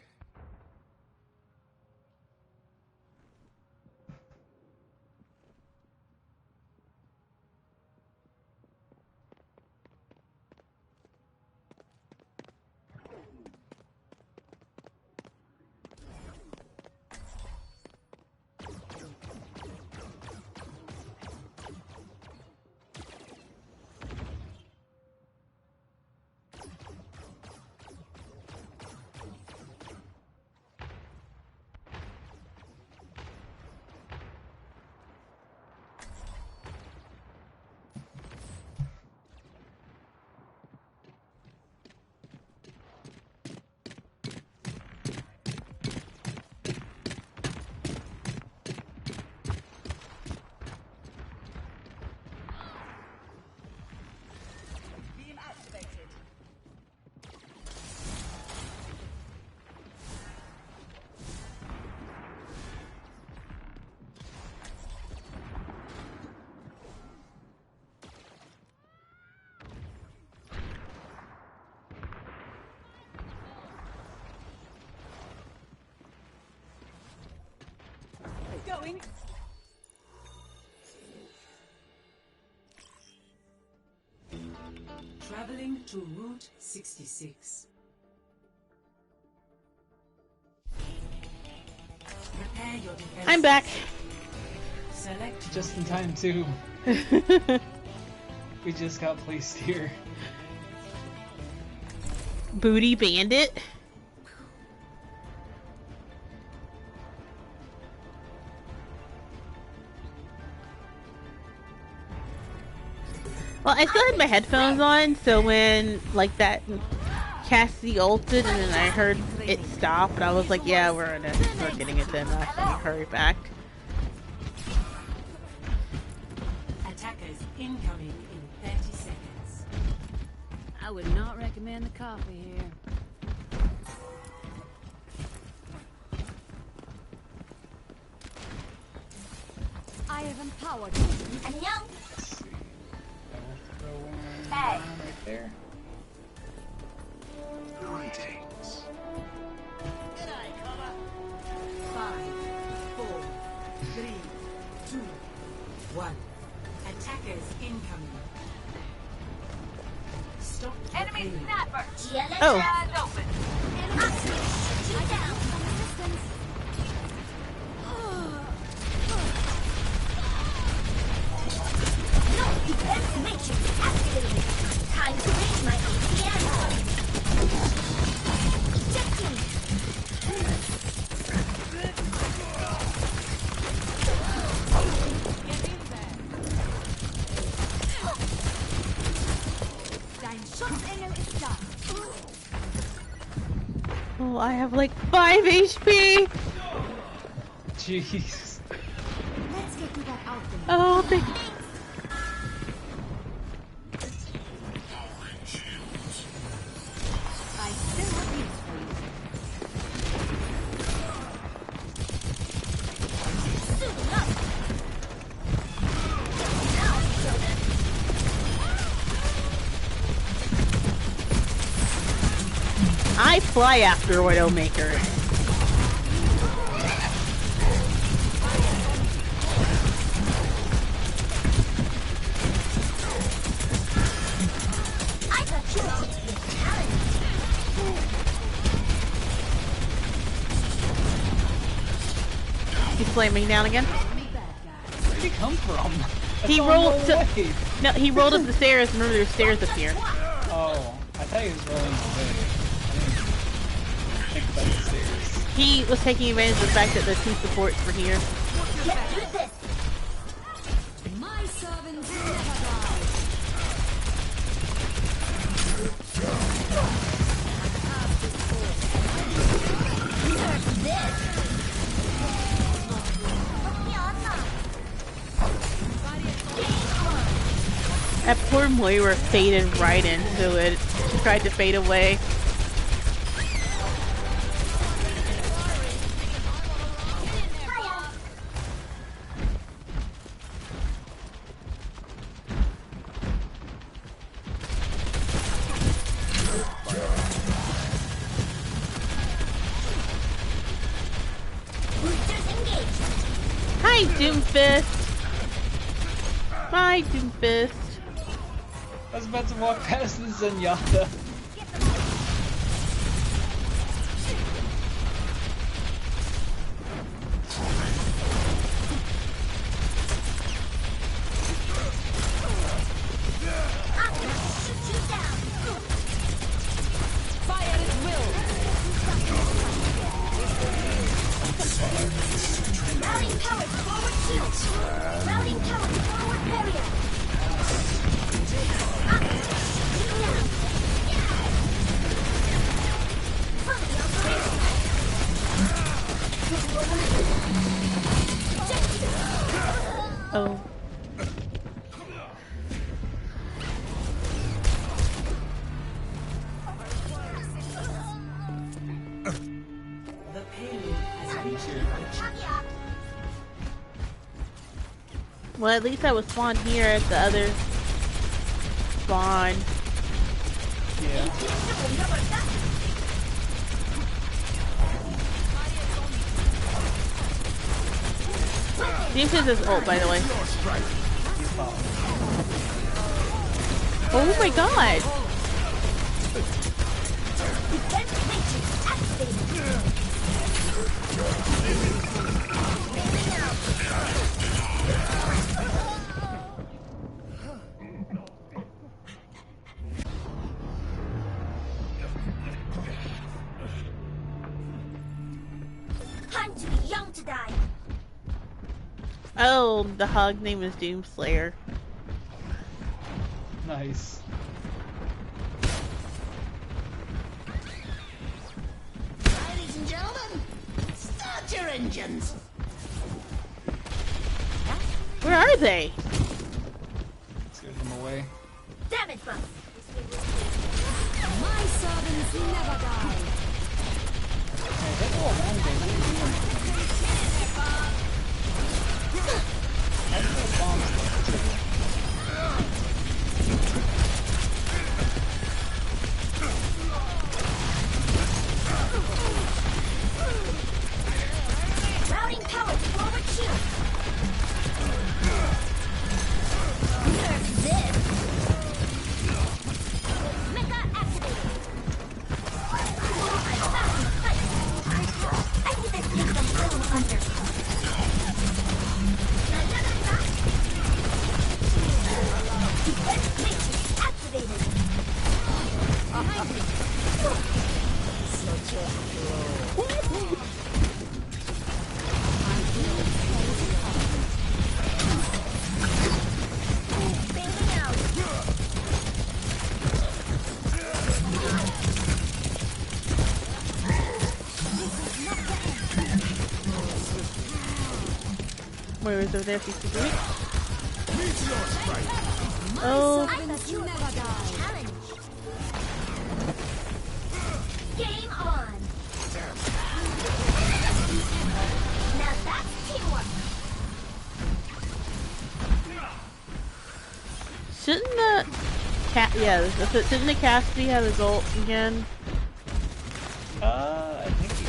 Going. Traveling to Route 66. Prepare your defense. I'm back. Select just in time too. We just got placed here. Booty Bandit. Well, I still had my headphones on, so when that Cassie ulted and then I heard it stop, and I was like, yeah, we're getting it then. I hurry back. Attackers incoming in 30 seconds. I would not recommend the coffee here. I have empowered you. Right there. Greetings. 5, 4, 3, 1. Attackers incoming. Stop the Enemy payload. snapper. Oh. Eyes open. Shoot down. Resistance. No defense matrix activated. Time to reach my ATM. Ejecting. Dein Schutzengel ist da. Oh, I have like 5 HP. Jeez. Let's get you back out there. Oh, thank you. I still have use for you. Suiting up. Now, children. I fly after Widowmaker. I got you all to be talented. He's slamming down again. Where'd he come from? I He saw him rolled roll to- away. No, he rolled up the stairs. Remember, there's stairs up here. Oh, I thought he was rolling away. I didn't think about the stairs. He was taking advantage of the fact that the 2 supports were here. Get through this. My servants never die. That poor Moira faded right into it. She tried to fade away. Hi, Doomfist. Hi, Doomfist. I was about to walk past the Zenyatta. Fire at will. Routing towers forward shield. Routing towers forward barrier. Oh. The payload has reached the objective. Well, at least I was spawned here at the other spawn. Yeah. Doomfist is ult, by the way. Oh my god! I'm too young to die. Oh, the hog name is Doomslayer. Nice. Ladies and gentlemen, start your engines. Where are they? Let's get them away. Damage bump. My servants never die. Hey, they go along, baby. I put bombs there, too. Routing power forward shield. Moira's over there. She's super weak. Oh. I thought you were going to challenge. Game on. Now that's teamwork. Shouldn't the shouldn't the Cassidy have his ult again? I think he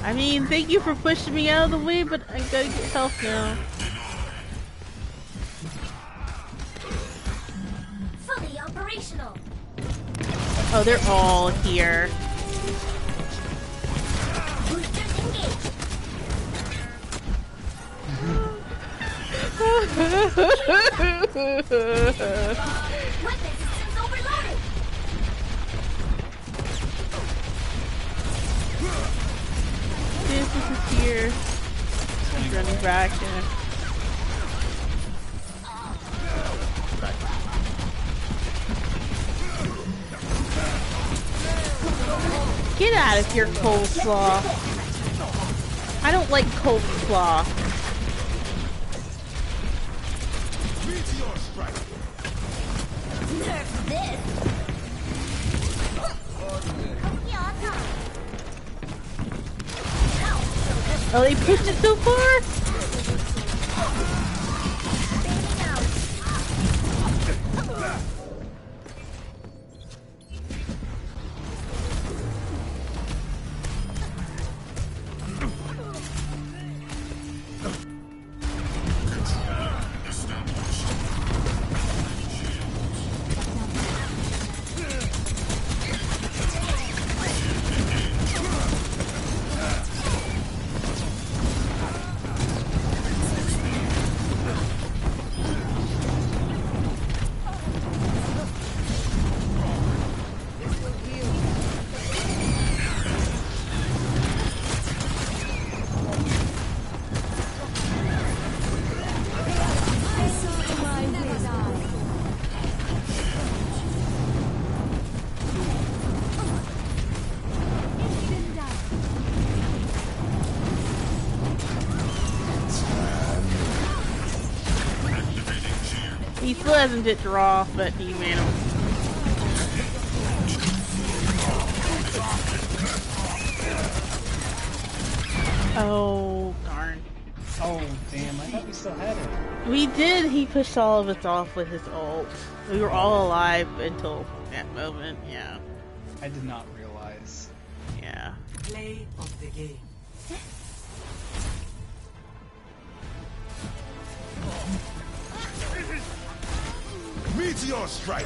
I mean, thank you for pushing me out of the way, but I gotta get health now. Fully operational. Oh, they're all here. Boosters engaged. Weapon systems overloaded. This is here. I'm running back. Yeah. Get out of here, coleslaw. I don't like coleslaw. Nerf this. Oh, they pushed it so far? He still hasn't hit draw, but he made him. Oh, darn. Oh, damn. I thought we still had it. We did. He pushed all of us off with his ult. We were all alive until that moment, yeah. I did not realize. Yeah. Play of the game. Meteor strike!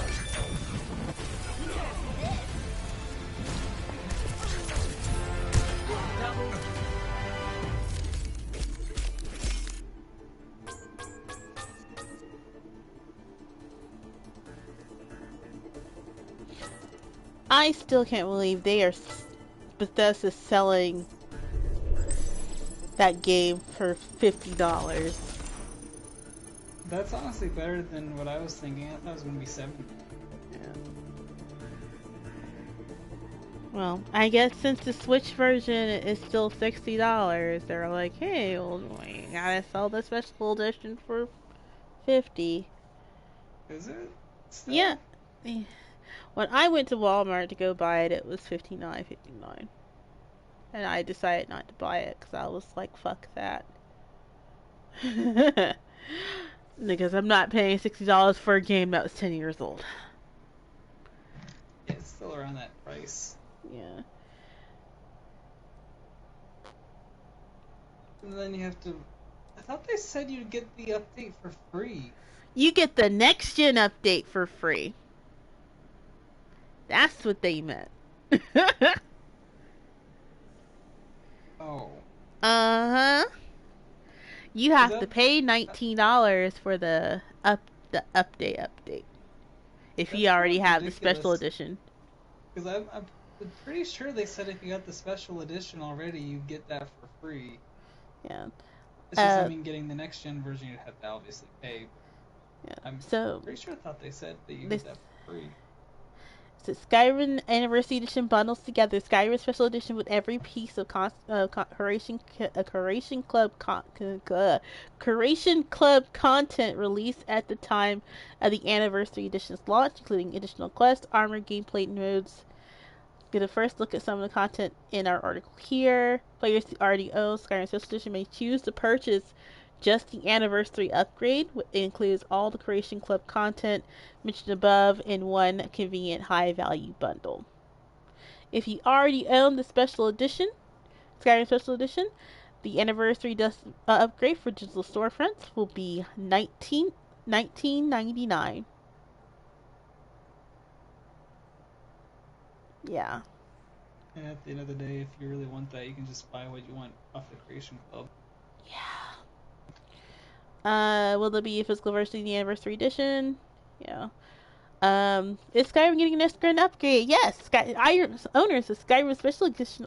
I still can't believe they are Bethesda selling that game for $50. That's honestly better than what I was thinking. I thought it was going to be 70. Yeah. Well, I guess since the Switch version is still $60, they're like, hey, well, we gotta sell the special edition for $50. Is it? Still? Yeah. When I went to Walmart to go buy it, it was $59.59. And I decided not to buy it because I was like, fuck that. Because I'm not paying $60 for a game that was 10 years old. It's still around that price. Yeah. And then you have to... I thought they said you'd get the update for free. You get the next gen update for free. That's what they meant. Oh. Uh-huh. You have to pay $19 for the update. If you already have the special edition. Because I'm pretty sure they said if you got the special edition already, you get that for free. Yeah. It's just, I mean, getting the next gen version, you'd have to obviously pay. Yeah. I'm so pretty sure I thought they said that you get that for free. So Skyrim Anniversary Edition bundles together Skyrim Special Edition with every piece of Curation Club content released at the time of the Anniversary Edition's launch, including additional quests, armor, gameplay modes. Get a first look at some of the content in our article here. Players who already own Skyrim Special Edition may choose to purchase just the anniversary upgrade. It includes all the Creation Club content mentioned above in one convenient high-value bundle. If you already own the Special Edition, Skyrim Special Edition, the anniversary upgrade for digital storefronts will be $19.99. Yeah. And at the end of the day, if you really want that, you can just buy what you want off the Creation Club. Yeah. Will there be a physical version of the Anniversary Edition? Yeah. Is Skyrim getting a next gen upgrade? Yes. Owners of Skyrim Special Edition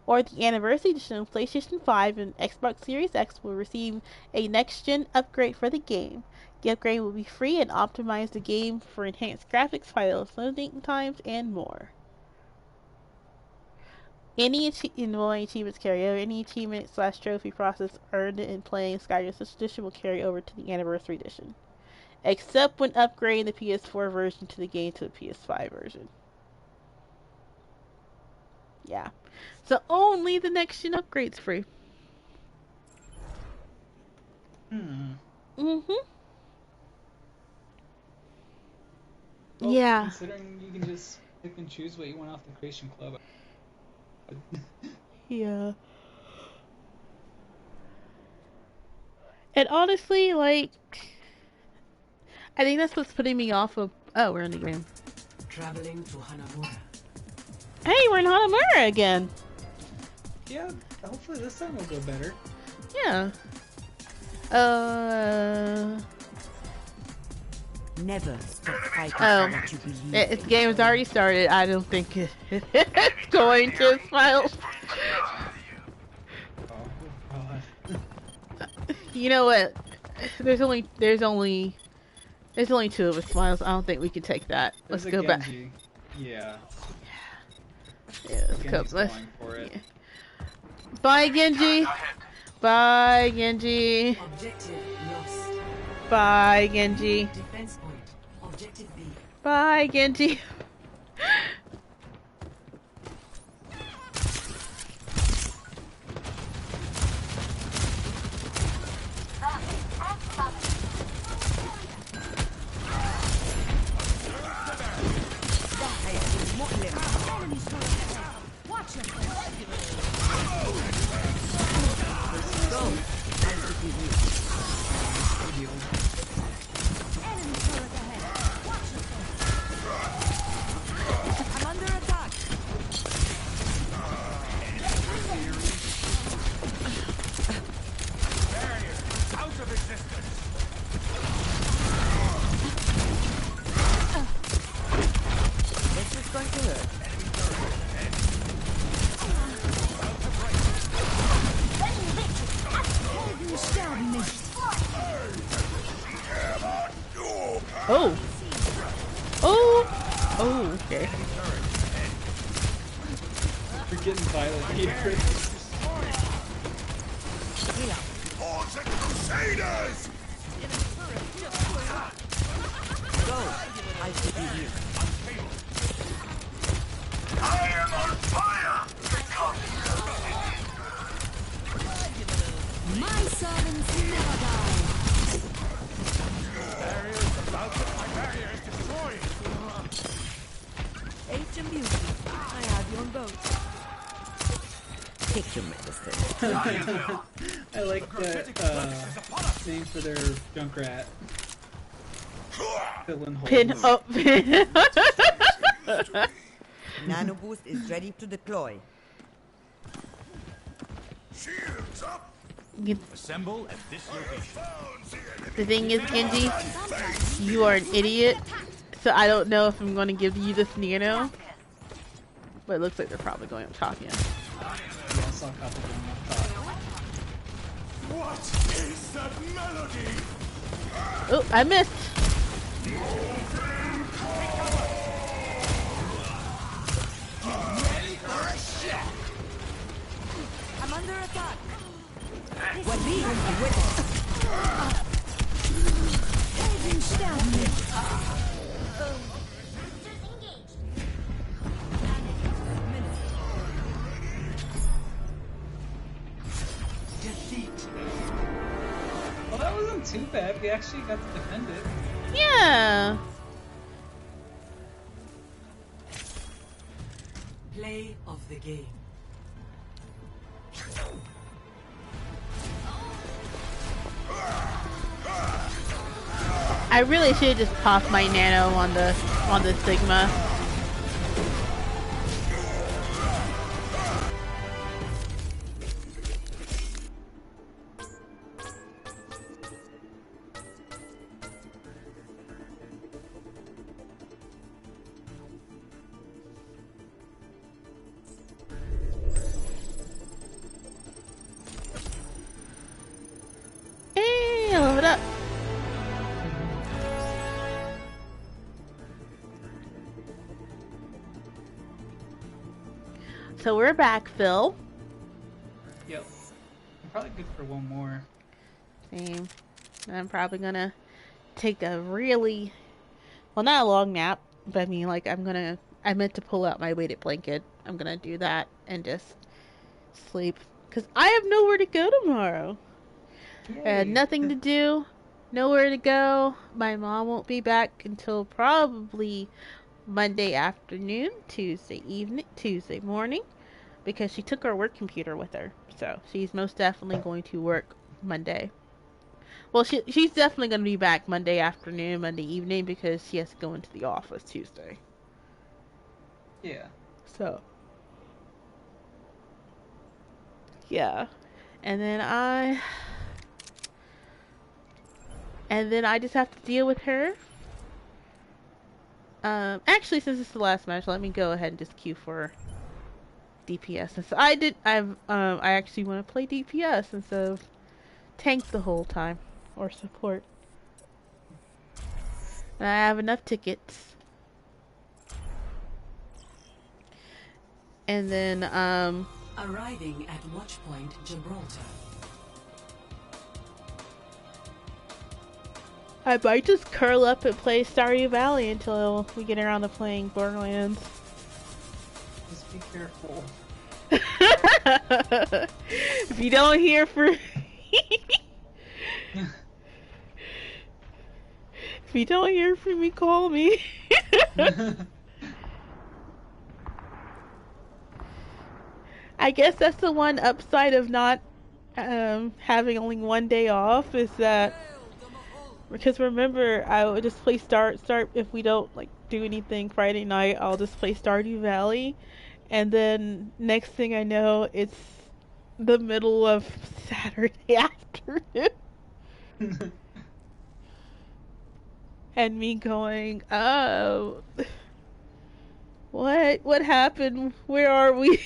or the Anniversary Edition of PlayStation 5 and Xbox Series X will receive a next gen upgrade for the game. The upgrade will be free and optimize the game for enhanced graphics, faster loading times, and more. Any involving achievements carry over. Any achievement/trophy process earned in playing Skyrim Special Edition will carry over to the Anniversary Edition, except when upgrading the PS4 version to the game to the PS5 version. Yeah. So only the next gen upgrade's free. Well, yeah. Considering you can just pick and choose what you want off the Creation Club. Yeah. And honestly, like, I think that's what's putting me off of. Oh, we're in the game. Traveling to Hanamura. Hey, we're in Hanamura again. Yeah, hopefully this time will go better. Yeah. Never stop fighting Oh, what you believe. the game has already started. I don't think it's going to smile. Oh, God. You know what? There's only two of us, Smiles. I don't think we can take that. Let's go back. Yeah. Yeah, let's go. Genji's going for it. Yeah. Bye, Genji. Bye, Genji. Objective lost. Bye, Genji. Defense point. Objective B. Bye, Genji. Watch it. Enemy turret ahead. Watch it. I'm under attack. Barrier out of existence. This is going to hurt. Oh. Oh. Oh, okay. We're getting violent here. Hordes of Crusaders! Go. I'll keep you here. I am on fire! My servants never die. My barrier is destroyed! Age and beauty. I have you on both. Take your medicine. I like that name for their Junkrat. Filling holes. Pin up. Nano boost is ready to deploy. Shields up! Assemble at this location. The thing is, Genji, you are an idiot, so I don't know if I'm going to give you this Nano. but it looks like they're probably going up top, yeah. Yeah, I saw a couple going up top. What is that melody? Oh, I missed. I'm under attack. What we will be witness. Defeat. Well, that wasn't too bad. We actually got to defend it. Yeah. Play of the game. I really should have just popped my nano on the Sigma. Hey, level it up. So we're back, Phil. Yep. I'm probably good for one more. Same. I'm probably gonna take a really, well, not a long nap, but I mean, like, I meant to pull out my weighted blanket. I'm gonna do that and just sleep. Because I have nowhere to go tomorrow. I had nothing to do, nowhere to go. My mom won't be back until probably Monday afternoon, Tuesday evening, Tuesday morning, because she took her work computer with her. So she's most definitely going to work Monday. Well, she's definitely going to be back Monday afternoon, Monday evening, because she has to go into the office Tuesday. Yeah. So, yeah. And then I just have to deal with her. Actually, since it's the last match, let me go ahead and just queue for DPS. And so I actually want to play DPS instead of tank the whole time, or support. And I have enough tickets. And then, Arriving at Watchpoint Gibraltar. I might just curl up and play Stardew Valley until we get around to playing Borderlands. Just be careful. If you don't hear from if you don't hear from me, call me. I guess that's the one upside of not having only one day off, is that, because remember, I would just play start if we don't like do anything Friday night, I'll just play Stardew Valley, and then next thing I know, it's the middle of Saturday afternoon. And me going, oh, what happened? Where are we?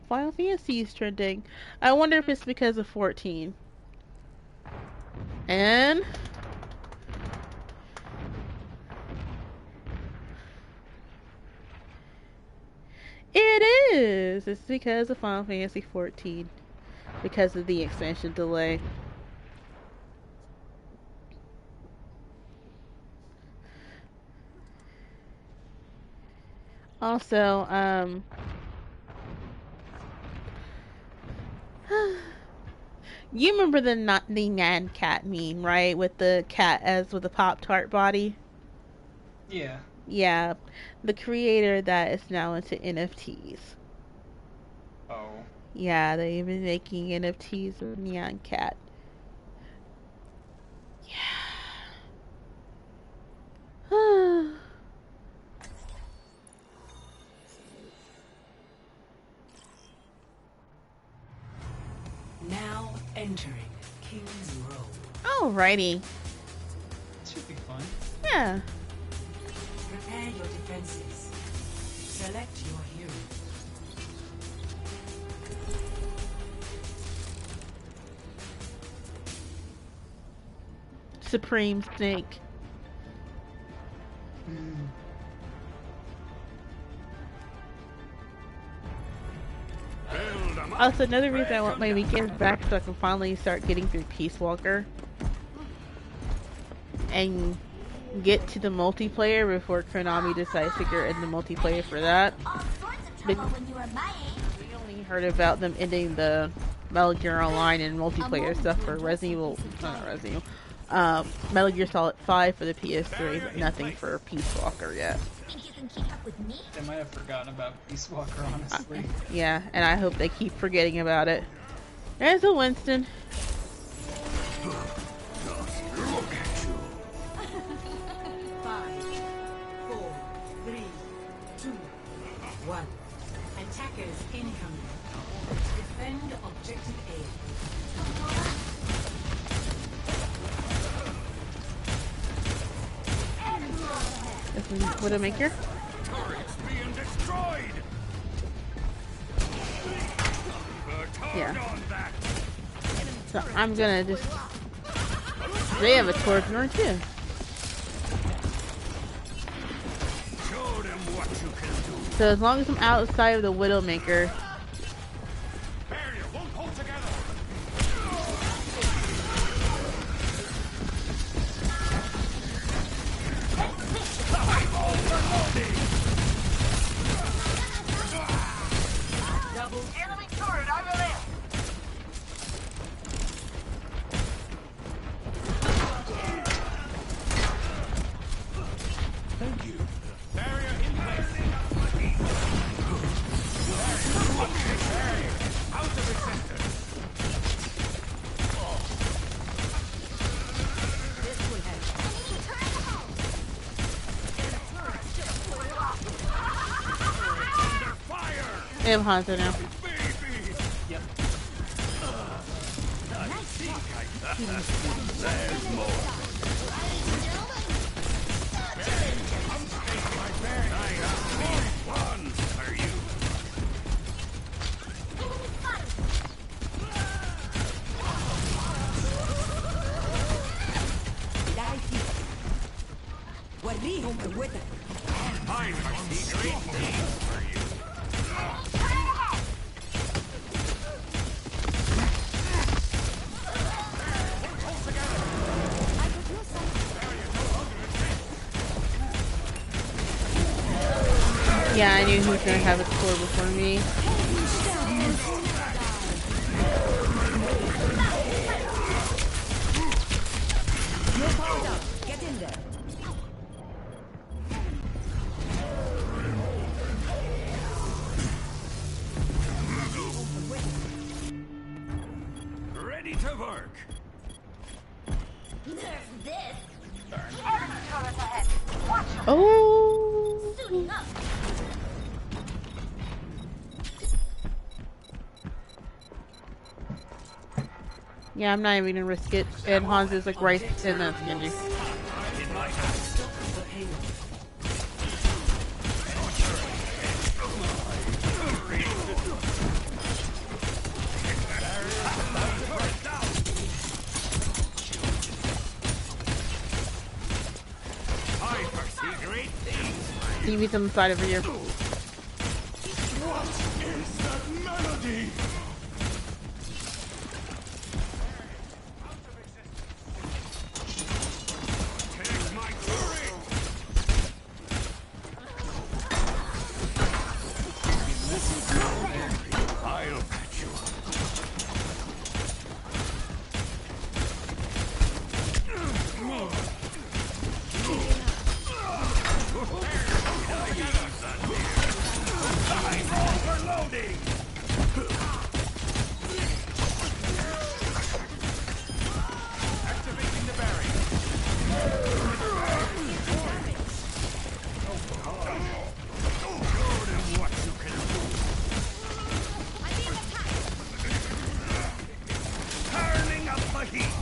Final Fantasy is trending. I wonder if it's because of 14. And it is. It's because of Final Fantasy 14. Because of the expansion delay. Also, you remember the Nan cat meme, right? With the cat as with the Pop-Tart body? Yeah. Yeah. The creator that is now into NFTs. Oh. Yeah, they've been making NFTs of Nyan Cat. Yeah. Now entering King's Row. Alrighty. Yeah. Prepare your defenses. Select your hero. Supreme Snake. Also, another reason I want my weekends back so I can finally start getting through Peace Walker and get to the multiplayer before Konami decides to get in the multiplayer for that. We only heard about them ending the Metal Gear Online and multiplayer stuff for Resident Evil, not Resident Evil, Metal Gear Solid 5 for the PS3, but nothing for Peace Walker yet. They might have forgotten about Peace Walker, honestly. Yeah, and I hope they keep forgetting about it. There's a Winston. Look at you. 5, 4, 3, 2, 1. Attackers incoming. Defend objective A. This is Widowmaker. Turret's being destroyed. Yeah. So I'm gonna just. They have a Torpor too. Show them what you can do. So as long as I'm outside of the Widowmaker. Barrier won't hold together. Enemy turret on the left. Thank you. Barrier in place. Barrier out of existence. This will help. Fire. They have Hanzo now. Yep. There's more. One for you. I foresee great things for you. Yeah, I knew he was gonna have a score before me. Get in there. Ready to work. There's this. Enemy turret ahead. Watch your Oh. Suiting up. Yeah, I'm not even gonna risk it. And Hans is like right in the Genji. In my hands. The payload. I foresee great things. TV's on the side over here. What is that melody? Take my turret! I'll patch you up. Overloading! Activating the barrier. Show them what you can do. Turning up the heat.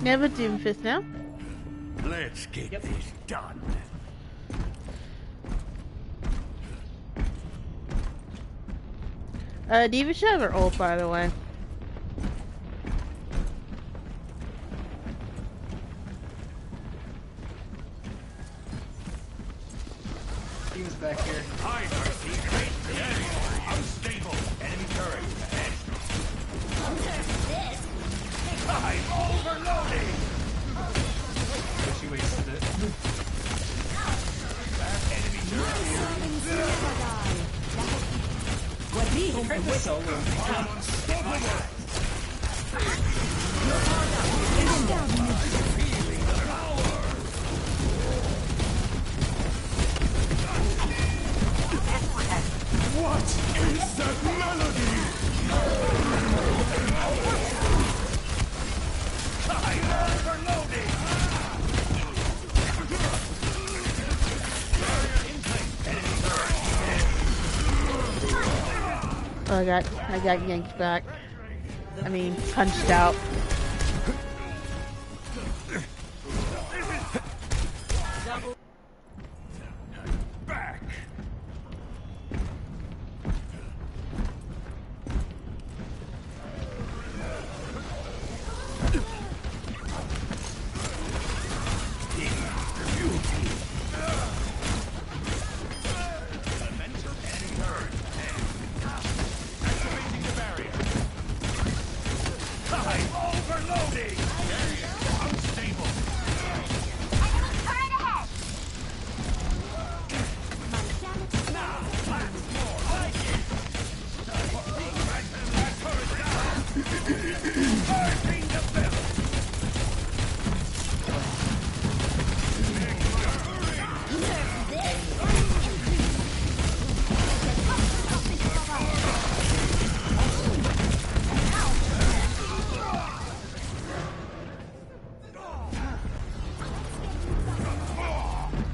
Never Doomfist now. Let's get this done. Diva should have her ult, by the way. He was back here. Hi, Mercy. Unstable. Enemy turret ahead. I'm overloading. But she wasted it. Enemy turret. He tried to solo. What is that melody? I'm overloading. Oh, I got yanked back. I mean, punched out. Back.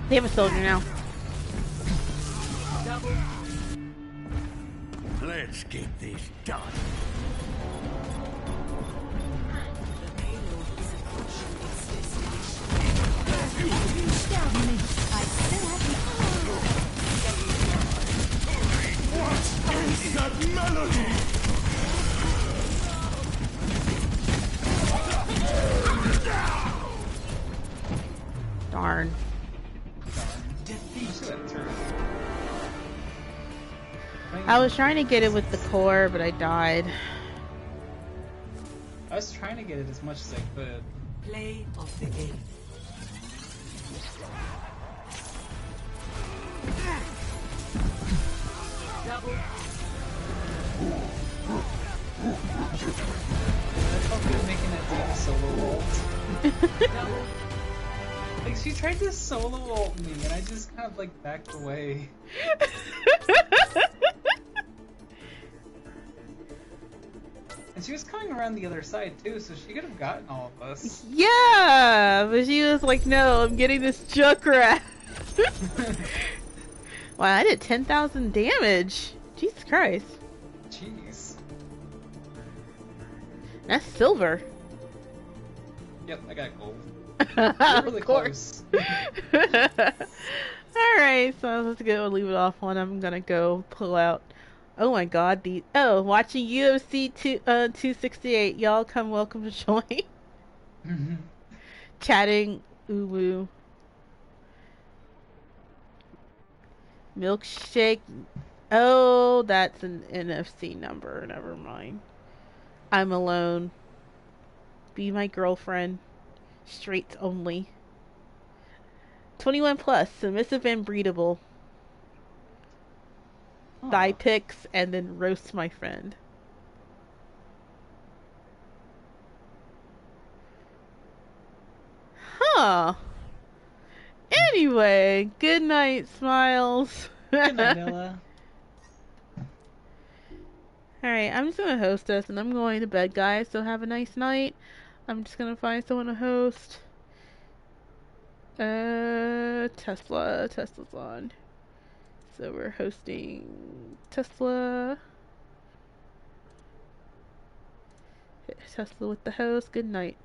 They have a soldier now. Let's get this done. What is that melody? Darn. I was trying to get it with the core, but I died. I was trying to get it as much as I could. Play of the game. I felt good making that Diva solo ult. Like, she tried to solo ult me, and I just kind of, like, backed away. And she was coming around the other side, too, so she could have gotten all of us. Yeah, but she was like, no, I'm getting this Junkrat. Wow, I did 10,000 damage. Jesus Christ. Jeez. That's silver. Yep, I got gold. You're really Of course. close. Alright, so let's go leave it off on. I'm gonna go pull out. Oh my god, watching UFC 268. Y'all come welcome to join. Chatting uwu. Milkshake. Oh, that's an NFC number. Never mind. I'm alone. Be my girlfriend. Straight only. 21 plus. Submissive and breedable. Thigh pics and then roast my friend. Huh. Anyway, good night, Smiles. Good night, Ella. Alright, I'm just gonna host us and I'm going to bed, guys, so have a nice night. I'm just gonna find someone to host. Tesla's on. So we're hosting Tesla. Hit Tesla with the host. Good night.